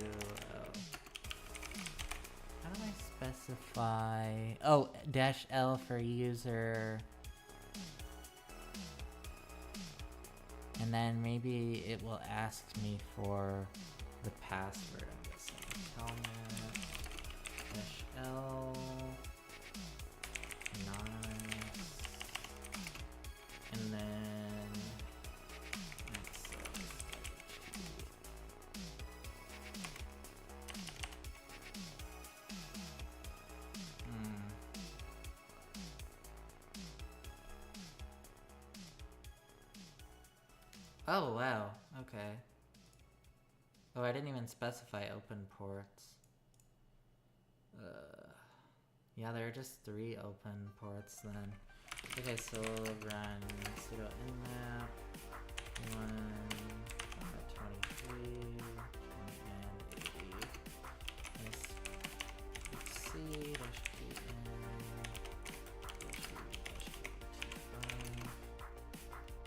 how do I specify, -L for user, and then maybe it will ask me for the password, I'm guessing. Telnet -L, nice, and then Oh, wow. Okay. Oh, I didn't even specify open ports. Yeah, there are just 3 open ports then. Okay, so we'll run sudo nmap 1.23 and 80. C dash pn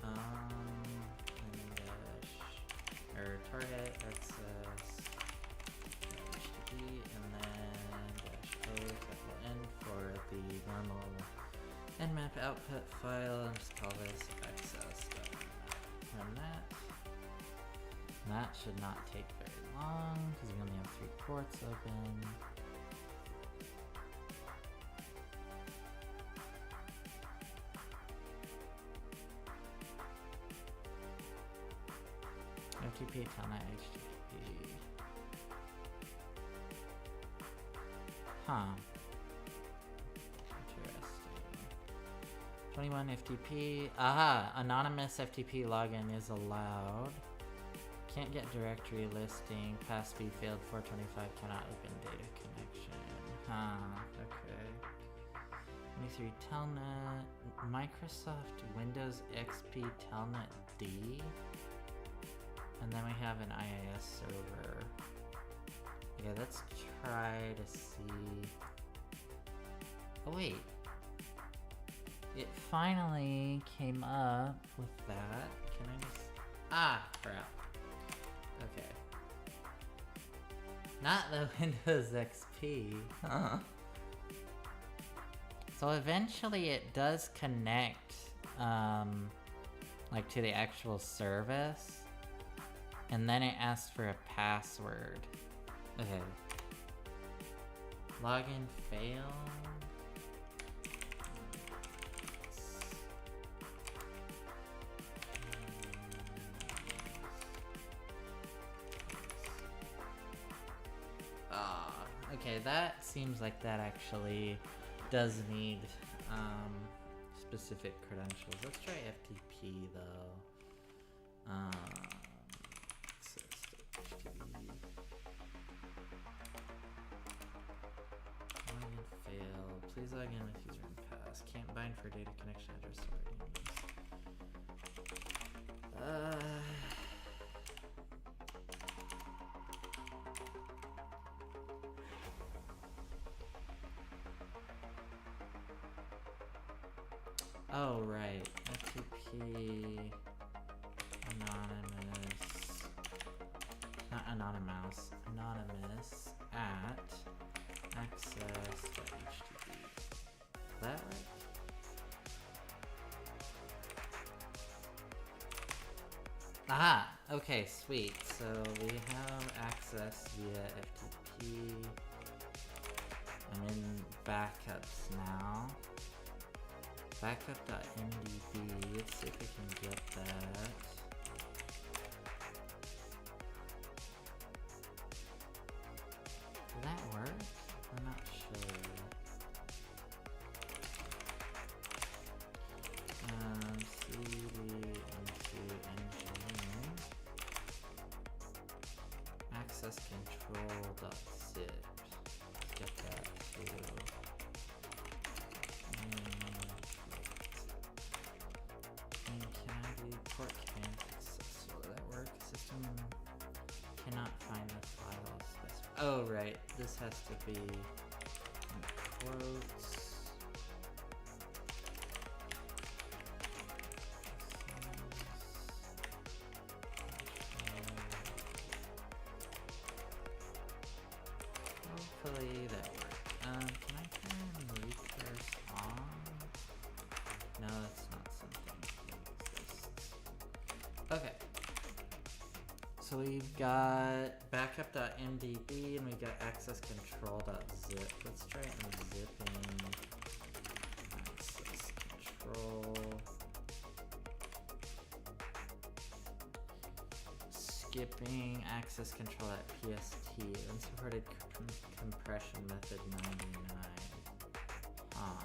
and dash or target access HTB and then dash O capital N for the normal nmap output file and just call this access.nmap. Run that. And that should not take very long because we only have 3 ports open. FTP telnet HTTP. Huh. Interesting. 21 FTP. Aha! Anonymous FTP login is allowed. Can't get directory listing. Pass B failed. 425 cannot open data connection. Huh. Okay. 23 telnet. Microsoft Windows XP telnet D. And then we have an IIS server. Okay, let's try to see. Oh wait. It finally came up with that. Can I just... Ah, crap. Okay. Not the Windows XP. Huh. So eventually it does connect, like to the actual service. And then it asks for a password. Okay. Login fail. Okay, that seems like that actually does need specific credentials. Let's try FTP though. Login failed. Please log in with user and pass. Can't bind for data connection address already used. Oh, right. FTP anonymous. Not anonymous. Anonymous at access.htb. Is that right? Aha! Okay, sweet. So we have access via FTP. I'm in backups now. Backup.mdb, let's see if we can get that. Will that work? I'm not sure. CD into engineering. Access control.zip. Let's get that too. Port command successful. Will that work? System cannot find the file specified. Oh, right. This has to be in quotes. Hopefully that works. Can I turn recurse on? No, that's not something that exists. Okay. So we've got backup.mdb and we've got access control.zip. Let's try unzipping access control. Skipping access control at PST. Unsupported compression method 99. Ah.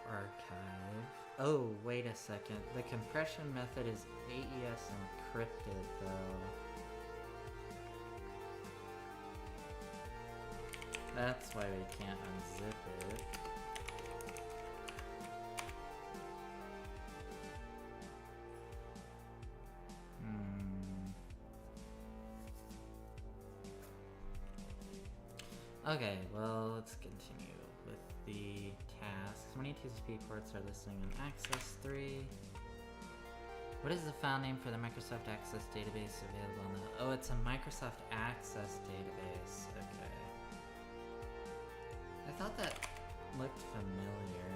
archive. Oh, wait a second. The compression method is AES encrypted, though. That's why we can't unzip it. Okay, well, let's continue with the tasks. How many TCP ports are listening on Access 3? What is the file name for the Microsoft Access database available on the... Oh, it's a Microsoft Access database. Okay. I thought that looked familiar.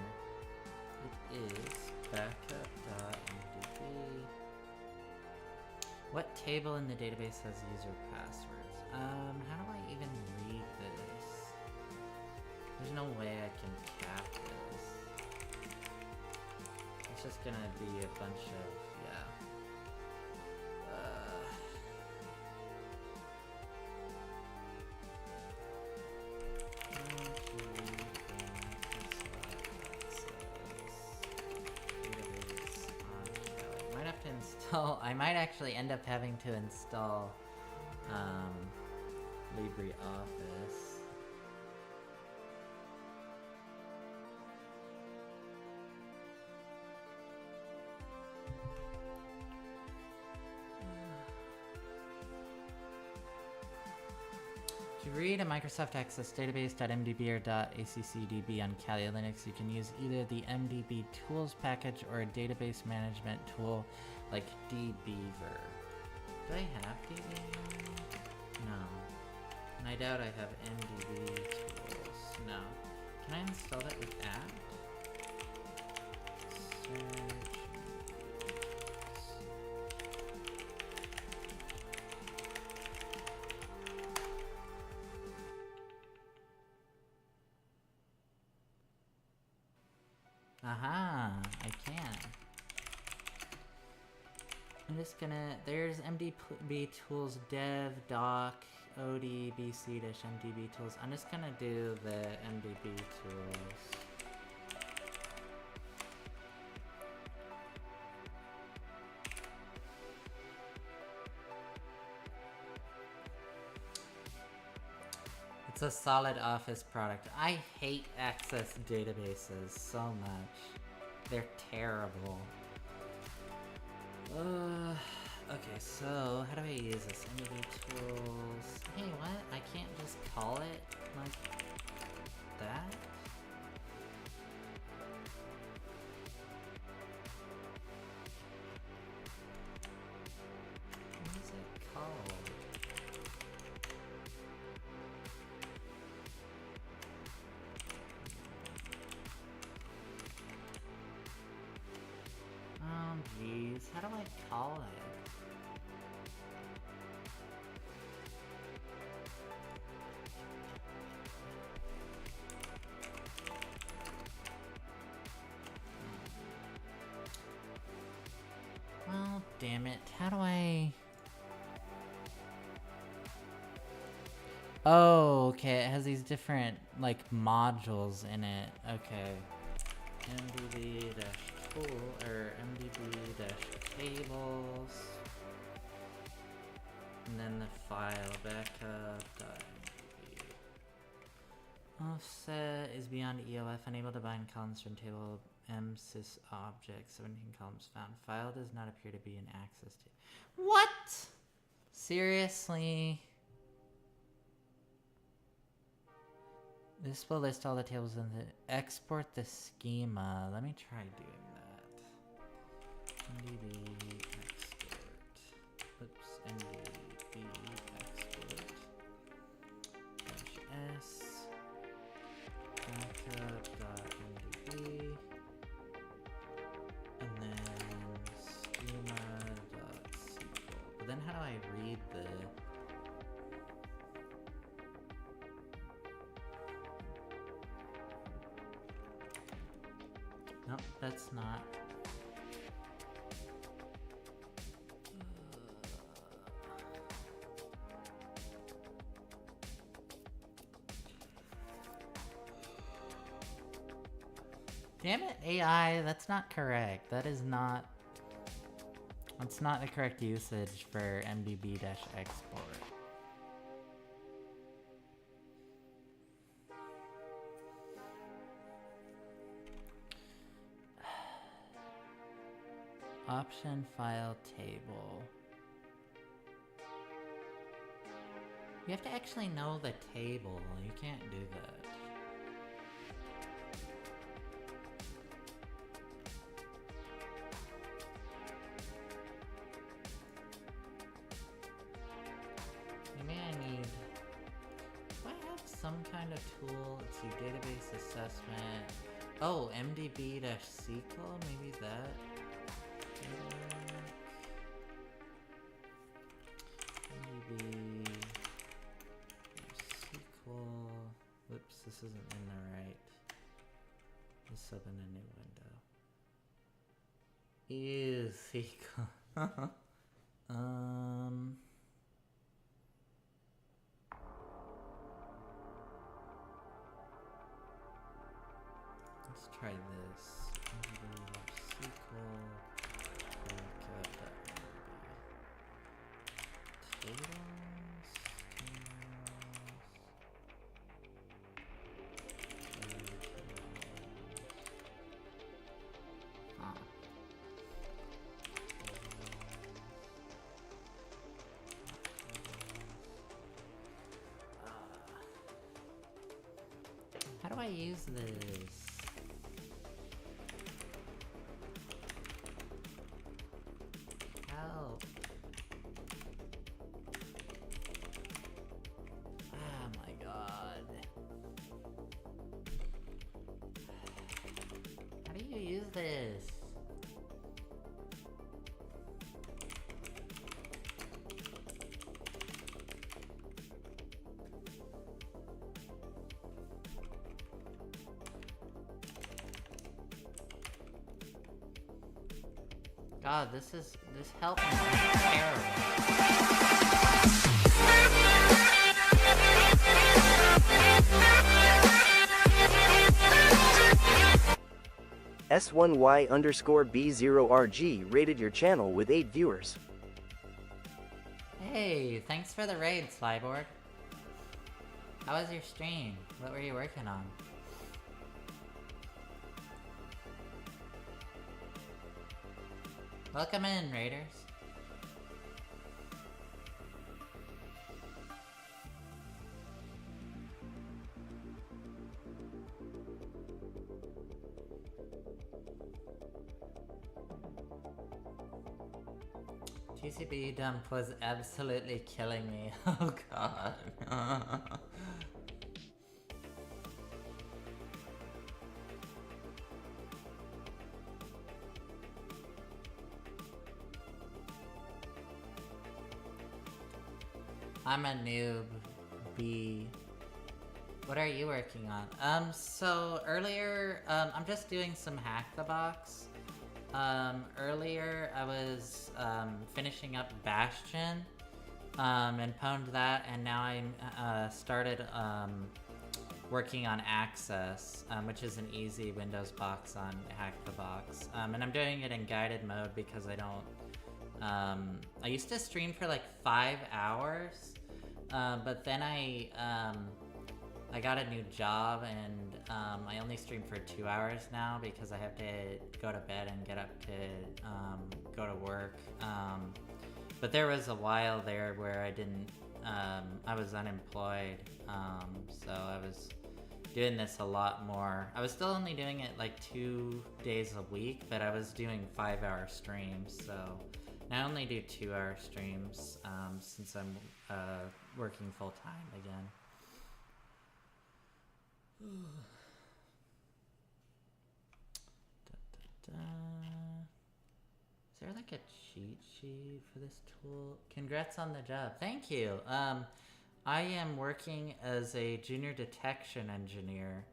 It is backup.mdb. What table in the database has user passwords? How do I even read this? There's no way I can cap this. It's just gonna be a bunch of, yeah. Might have to install, I might actually end up having to install LibreOffice. To read a Microsoft Access database.mdb or .accdb on Kali Linux, you can use either the MDB tools package or a database management tool like dbeaver. Do I have dbeaver? No. And I doubt I have MDB tools. No. Can I install that with apt? Search. Aha, I can. I'm just gonna, there's MDB tools dev doc odbc-mdb tools. I'm just gonna do the MDB tools. It's a solid Office product. I hate Access databases so much. They're terrible. Okay, so how do I use this? MDB tools. Hey, what? I can't just call it like that? What is it called? Jeez, how do I call it? Well, damn it, how do I... Oh, okay, it has these different, like, modules in it. Okay. MDB-tool, or MDB-tables. And then the file backup.mdb. Offset is beyond EOF, unable to bind columns from table msys object. 17 columns found. File does not appear to be in access to. What? Seriously? This will list all the tables in the export the schema. Let me try doing that. MDB export. Oops, MDB export. -s backup.mdb and then schema.sql. But then how do I read the Nope, that's not. Damn it, AI, that's not correct. That is not... That's not the correct usage for MDB-export. Option file table. You have to actually know the table. You can't do that. Maybe I need... Do I have some kind of tool? Let's see, database assessment. Oh, MDB-SQL? Maybe that? MDB-SQL. Whoops, this isn't in the right. Let's open a new window. Ew, SQL. Let's try this. MDB-SQL. How do I use this? Help. Oh my god. How do you use this? God, this help is terrible. S1Y_B0RG rated your channel with 8 viewers. Hey, thanks for the raid, Slyboard. How was your stream? What were you working on? Welcome in, Raiders. TCB dump was absolutely killing me. Oh god. I'm a noob. B. What are you working on? So earlier, I'm just doing some Hack the Box. Earlier I was, finishing up Bastion, and pwned that, and now I'm, started, working on Access, which is an easy Windows box on Hack the Box. And I'm doing it in guided mode because I don't, I used to stream for like 5 hours, but then I got a new job and I only stream for 2 hours now because I have to go to bed and get up to go to work. But there was a while there where I didn't, I was unemployed, so I was doing this a lot more. I was still only doing it like 2 days a week, but I was doing 5-hour streams, so I only do 2-hour streams since I'm working full-time again. Is there like a cheat sheet for this tool? Congrats on the job. Thank you. I am working as a junior detection engineer.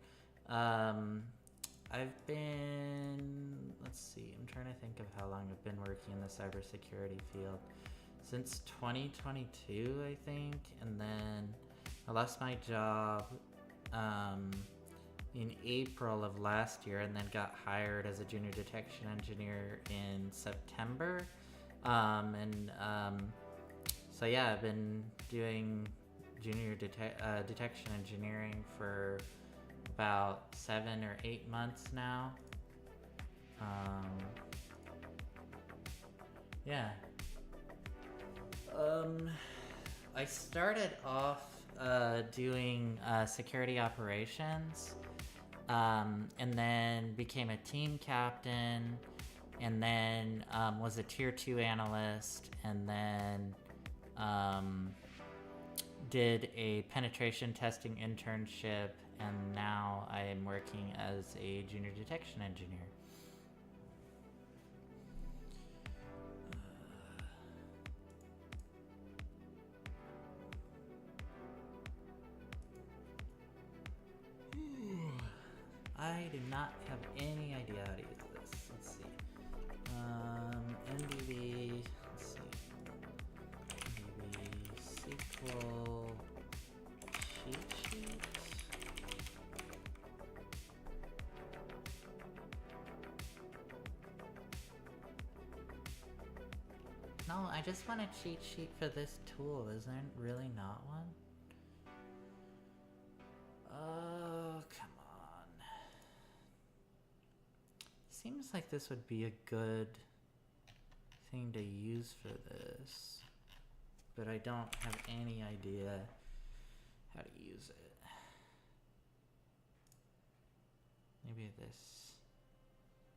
I've been, let's see, I'm trying to think of how long I've been working in the cybersecurity field. Since 2022, I think, and then I lost my job in April of last year, and then got hired as a junior detection engineer in September. So yeah, I've been doing junior detection engineering for about 7 or 8 months now. Yeah. I started off doing security operations, and then became a team captain, and then was a tier 2 analyst, and then did a penetration testing internship, and now I am working as a junior detection engineer. I do not have any idea how to use this. Let's see. NDB, let's see. NDB SQL cheat sheet. No, I just want a cheat sheet for this tool. Is there really not one? Oh, come on. Seems like this would be a good thing to use for this, but I don't have any idea how to use it. Maybe this.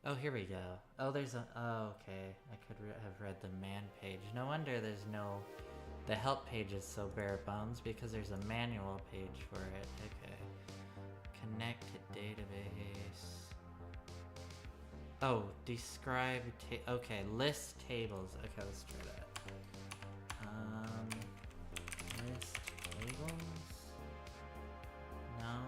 Oh, here we go. Oh, there's a. Oh, okay. I could have read the man page. No wonder there's no. The help page is so bare bones because there's a manual page for it. Okay. Connect to database. Oh, describe. Okay, list tables. Okay, let's try that. List tables. No.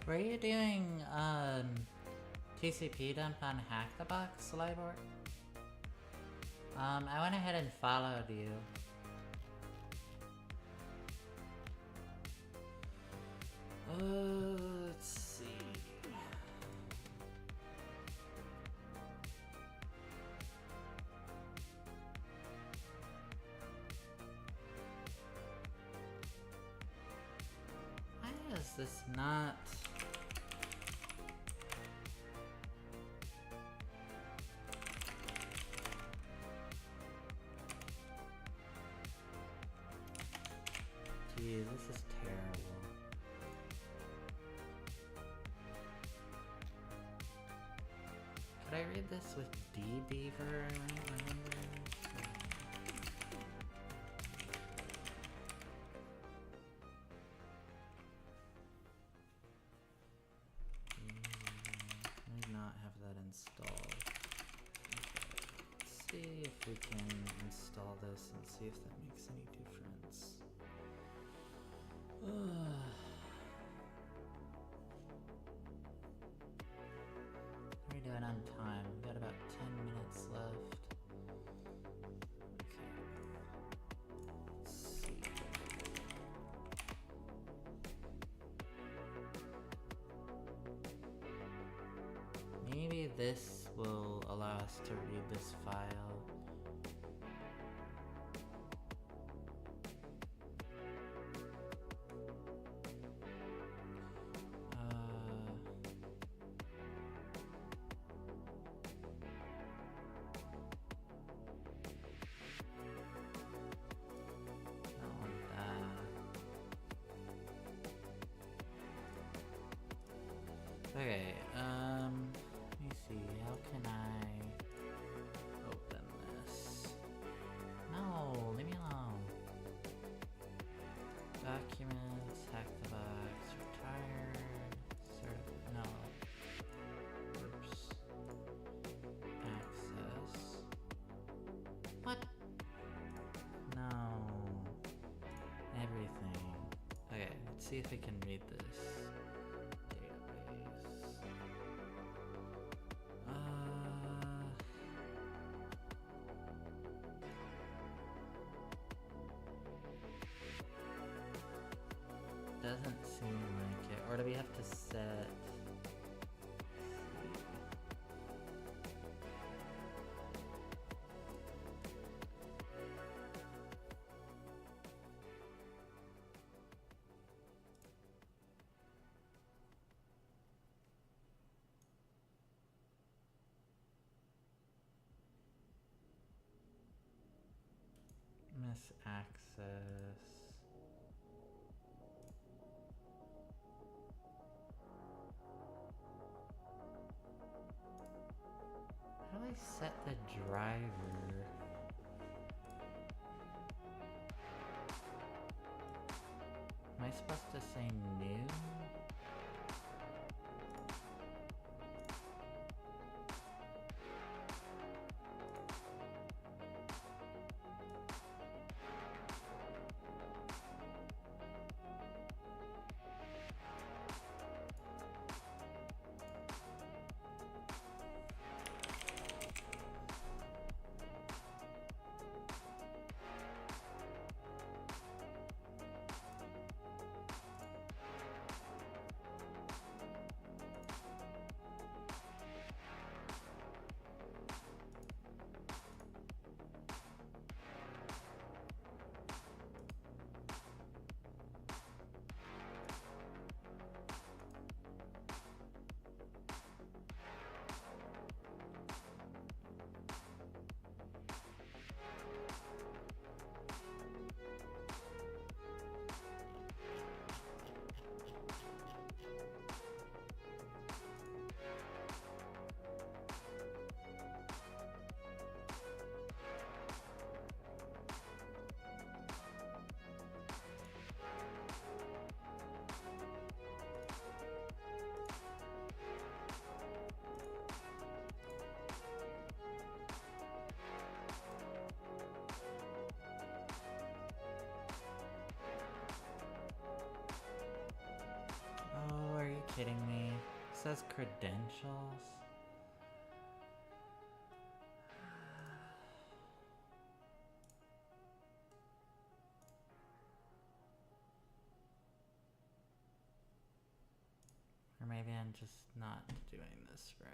Were you doing TCP dump on Hack the Box, Libor? I went ahead and followed you. Let's see. Why is this not? Gee, this is terrible. Could I read this with D-Beaver? I do not have that installed. Okay, let's see if we can install this and see if that makes any difference. We're doing on time. We've got about 10 minutes left. Okay. Let's see. Maybe this will allow us to read this file. Okay, let me see, how can I open this? No, leave me alone. Documents, hack the box, retired, no. Oops. Access. What? No. Everything. Okay, let's see if we can read this. Doesn't seem like it. Or do we have to set? Miss access. How do I set the driver? Am I supposed to say new? says credentials. Or maybe I'm just not doing this right.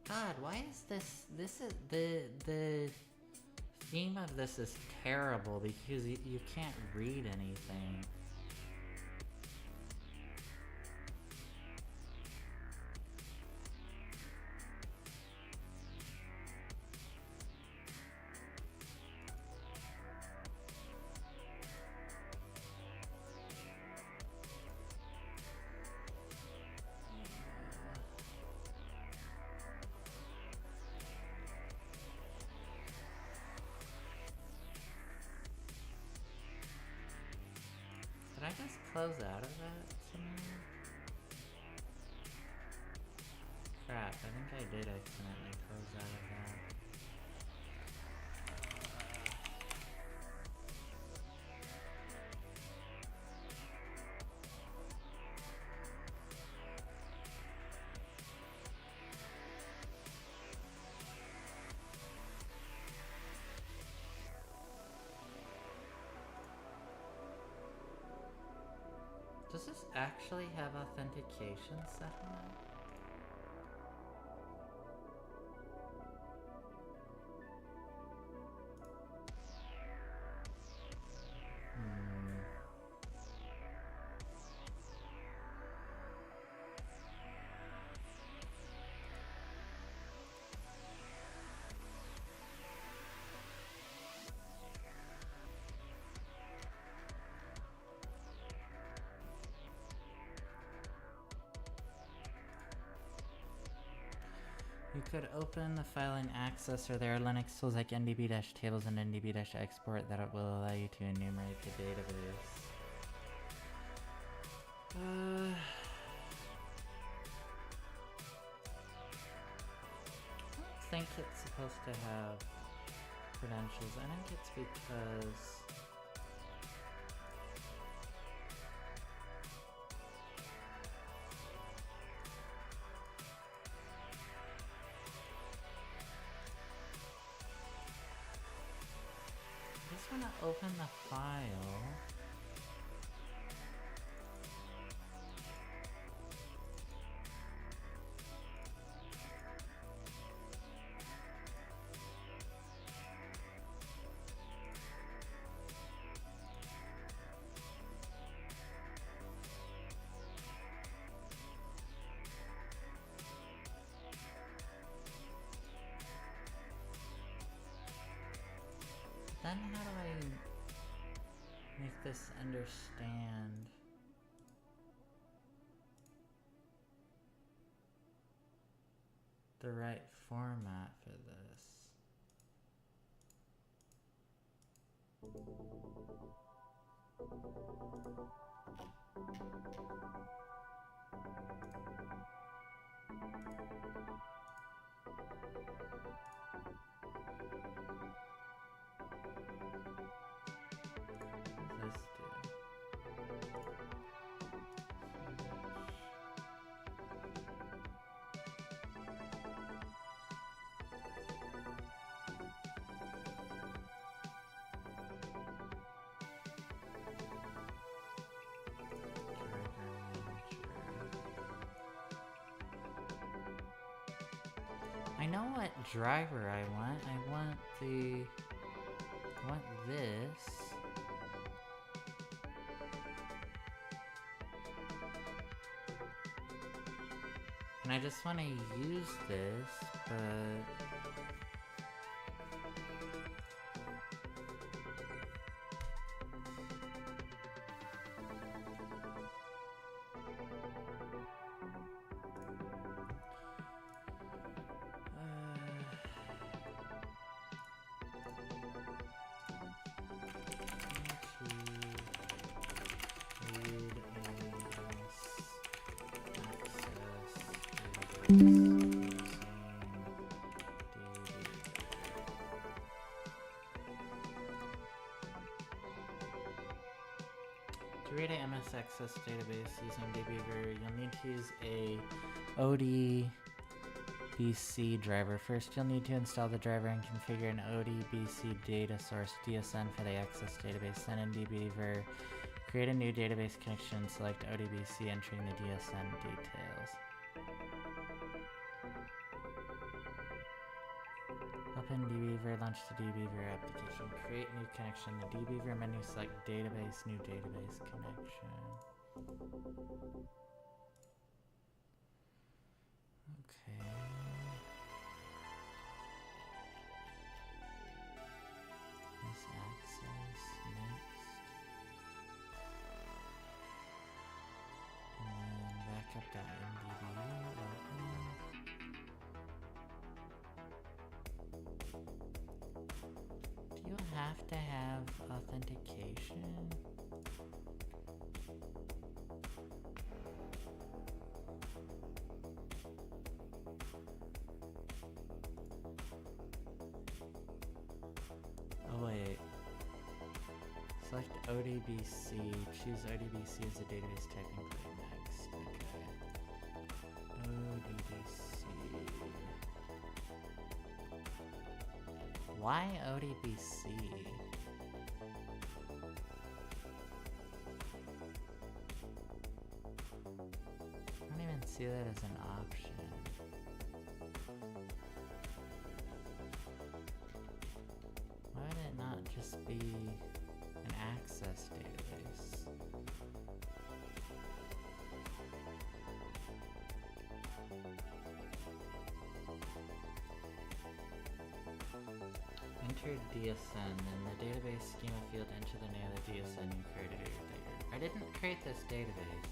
God, why is this is the theme of this is terrible because you can't read anything. Did I just close out of that somewhere? Crap, I think I did accidentally close out of that. Does this actually have authentication set on it? You could open the file in Access, or there are Linux tools like ndb-tables and ndb-export that will allow you to enumerate the database. I don't think it's supposed to have credentials. I think it's because I just want to open the file. Then how do I make this understand? The right format for this? What does this do? I know what driver I want. I want this. And I just want to use this, but To read an MS Access database using dbeaver, you'll need to use a ODBC driver. First, you'll need to install the driver and configure an ODBC data source DSN for the Access database. Then in dbeaver, create a new database connection and select ODBC, entering the DSN details. Open dbeaver, launch the dbeaver application. Create new connection. The dbeaver menu, select database, new database connection. Okay. This access, next. And then backup.mdb, open. Do you have to have authentication? Oh wait. Select ODBC. Choose ODBC as a database technically next. Okay. ODBC. Why ODBC? I don't even see that as an option. Why would it not just be an access database? Enter DSN. In the database schema field, enter the name of the DSN you created or your digger. I didn't create this database.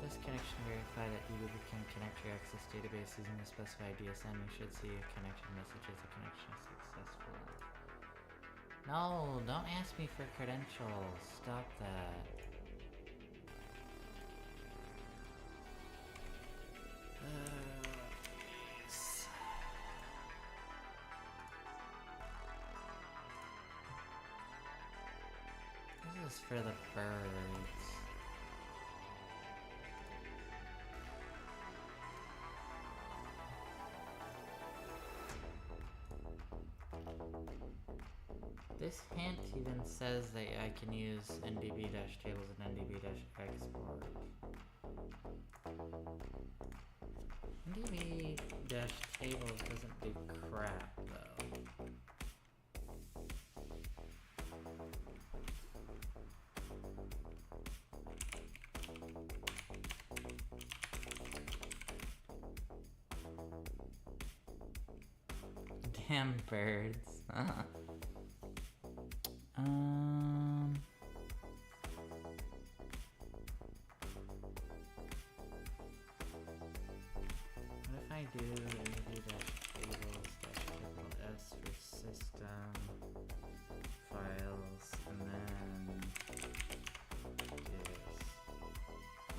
This connection verify that you can connect your access database using the specified DSN. You should see a connection message as the connection is successful. No, don't ask me for credentials. Stop that. This is for the birds. This hint even says that I can use ndb-tables and ndb-export. ndb-tables doesn't do crap though. Damn birds. What if I do ndb-tables-s for system files and then this?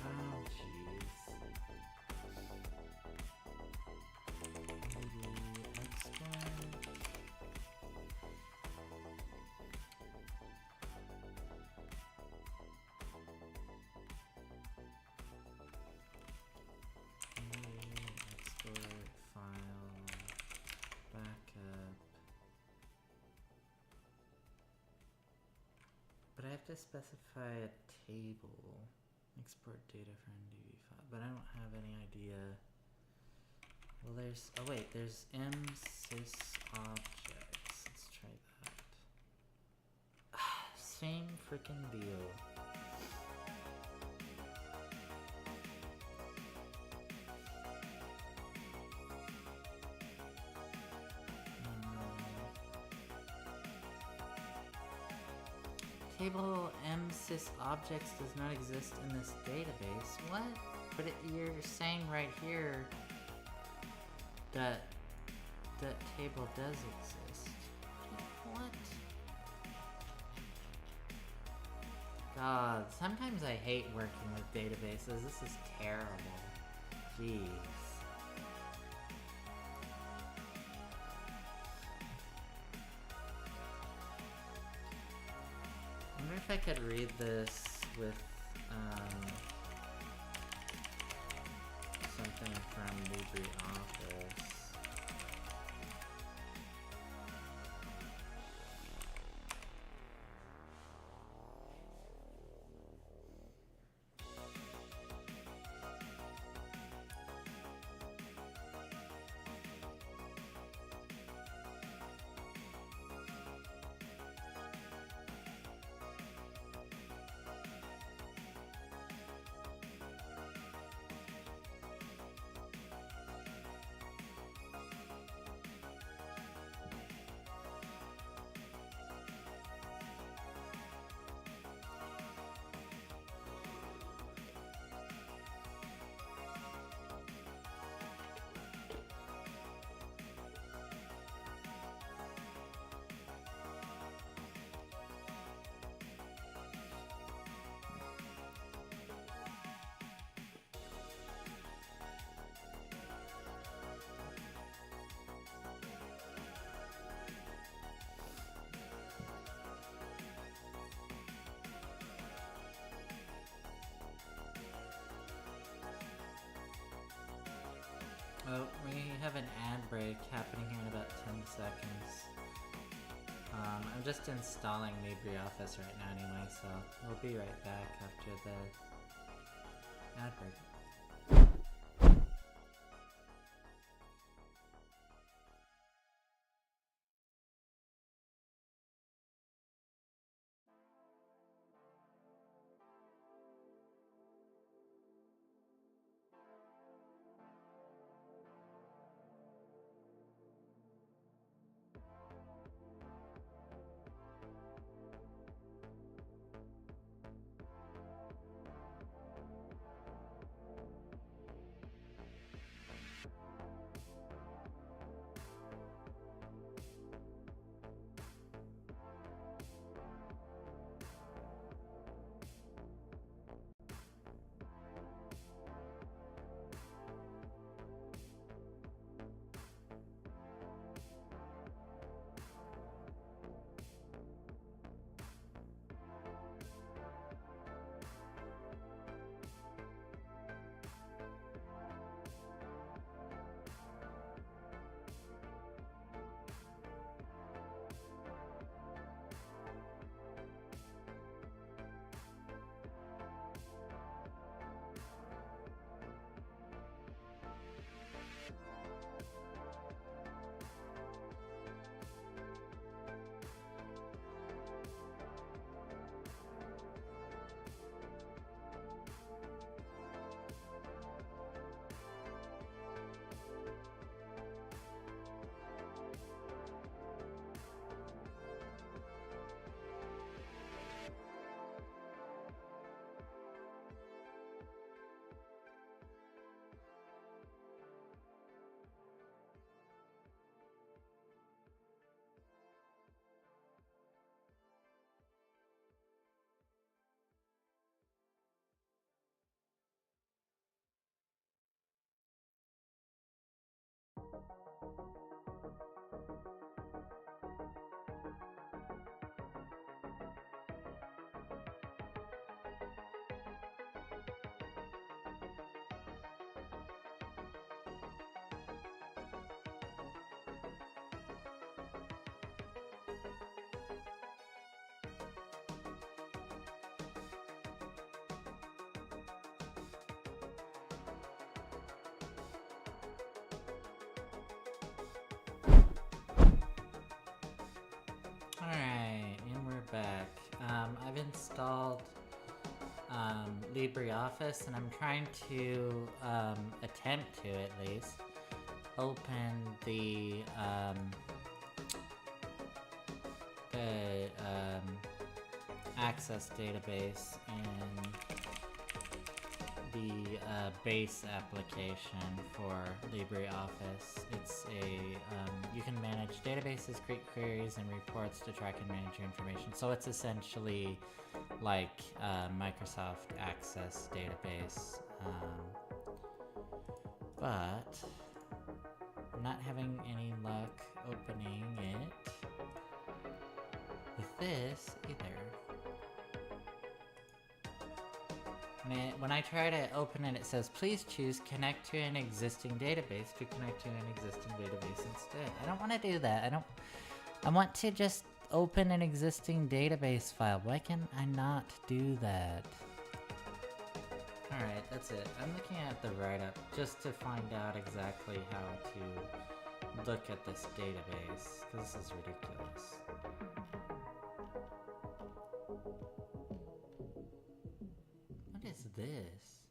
Oh jeez. But I have to specify a table. Export data for NDB file. But I don't have any idea. Well, there's... Oh, wait. There's msys objects. Let's try that. Same freaking deal. Table msys objects does not exist in this database. What? But you're saying right here that that table does exist. What? God, sometimes I hate working with databases. This is terrible. Jeez. I wonder if I could read this with something from LibreOffice. Oh, we have an ad break happening here in about 10 seconds. I'm just installing LibreOffice right now anyway, so we'll be right back after the ad break. Alright, and we're back. I've installed LibreOffice, and I'm trying to attempt to at least open the access database in the base application for LibreOffice. It's a you can manage databases, create queries, and reports to track and manage your information. So it's essentially like Microsoft Access database, but I'm not having any luck opening it with this either. When I try to open it, it says, please choose connect to an existing database to connect to an existing database instead. I don't want to do that. I want to just open an existing database file. Why can I not do that? Alright, that's it. I'm looking at the write-up just to find out exactly how to look at this database, because this is ridiculous. What is this?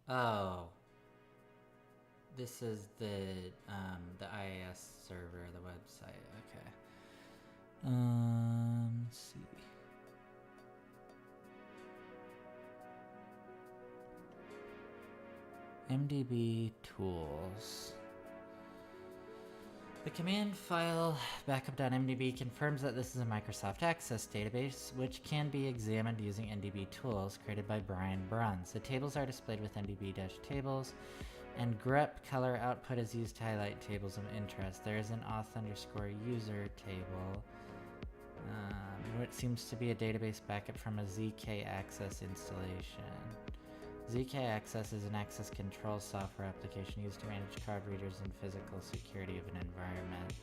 Oh. This is the IIS server, the website. Okay. Let's see. MDB tools. The command file backup.mdb confirms that this is a Microsoft Access database, which can be examined using NDB tools created by Brian Bruns. The tables are displayed with NDB-tables, and grep color output is used to highlight tables of interest. There is an auth_user table, which seems to be a database backup from a ZK Access installation. ZK Access is an access control software application used to manage card readers and physical security of an environment.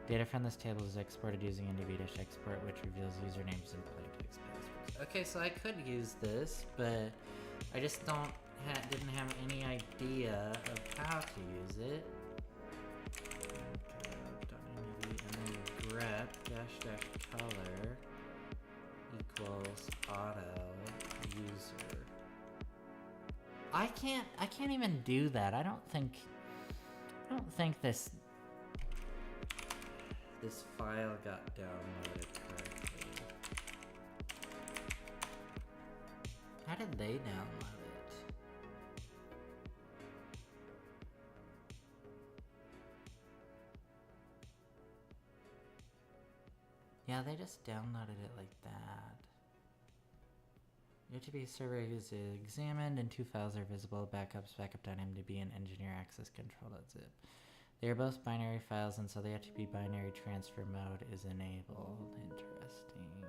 Data from this table is exported using NDB-export, which reveals usernames and plaintext passwords. Okay, so I could use this, but I just didn't have any idea of how to use it. Okay, and then grep --color equals auto user. I can't even do that. I don't think this file got downloaded correctly. How did they download it? Yeah, they just downloaded it like that. HTB server is examined and two files are visible: backups, backup.mdb, and engineer access control.zip. They are both binary files, and so the HTB binary transfer mode is enabled. Interesting.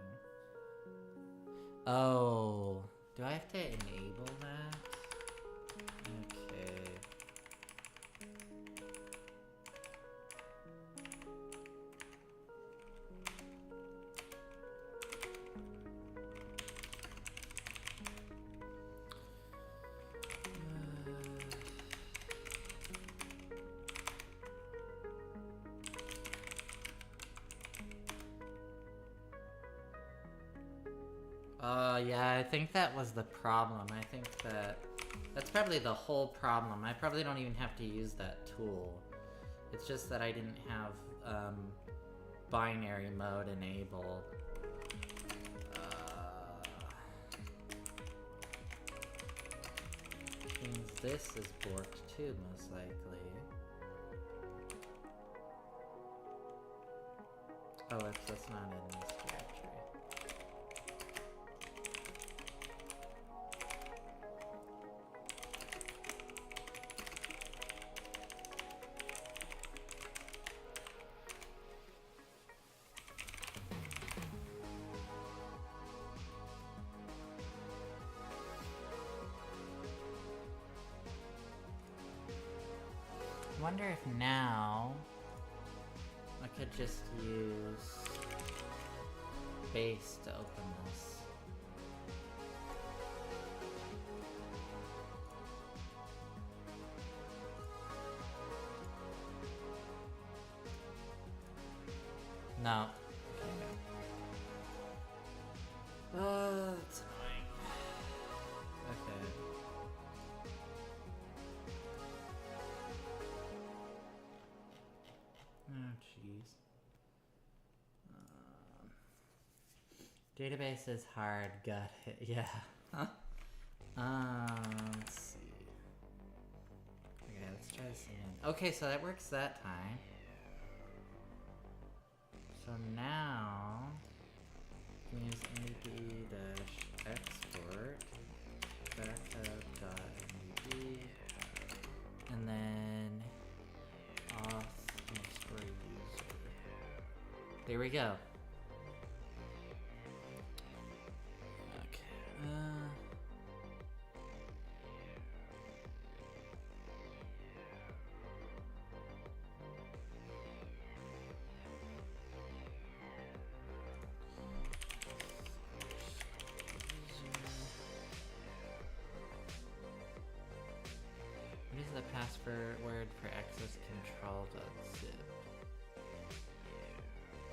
Oh, do I have to enable that? Okay. Yeah, I think that was the problem. I think that's probably the whole problem. I probably don't even have to use that tool. It's just that I didn't have binary mode enabled. Which means this is borked too, most likely. Oh, that's not in this directory. I wonder if now I could just use base to open this. No. That's annoying. Okay. Oh, jeez. Database is hard. Got it. Yeah. Huh? Let's see. Okay, let's try this again. Okay, so that works that time. So now we use NDB-export backup.mdb and then auth_user. There we go. Okay. password for access control.zip?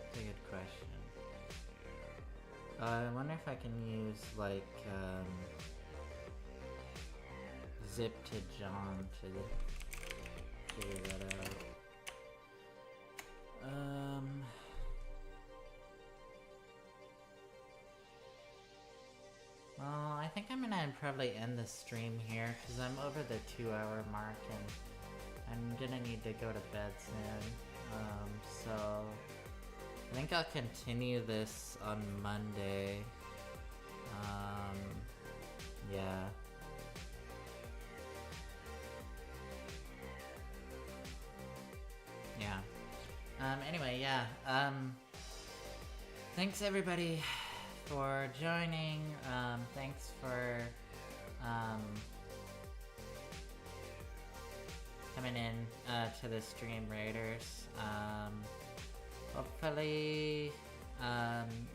That's a good question. I wonder if I can use, like, zip to John to figure that out. Well, I think I'm gonna probably end the stream here because I'm over the 2-hour mark and I'm gonna need to go to bed soon. So I think I'll continue this on Monday. Yeah. Yeah. Anyway, yeah. Thanks everybody for joining. Thanks for coming in to the Stream Raiders. Hopefully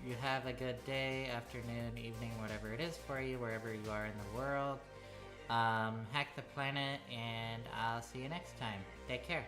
you have a good day, afternoon, evening, whatever it is for you, wherever you are in the world. Hack the planet, and I'll see you next time. Take care.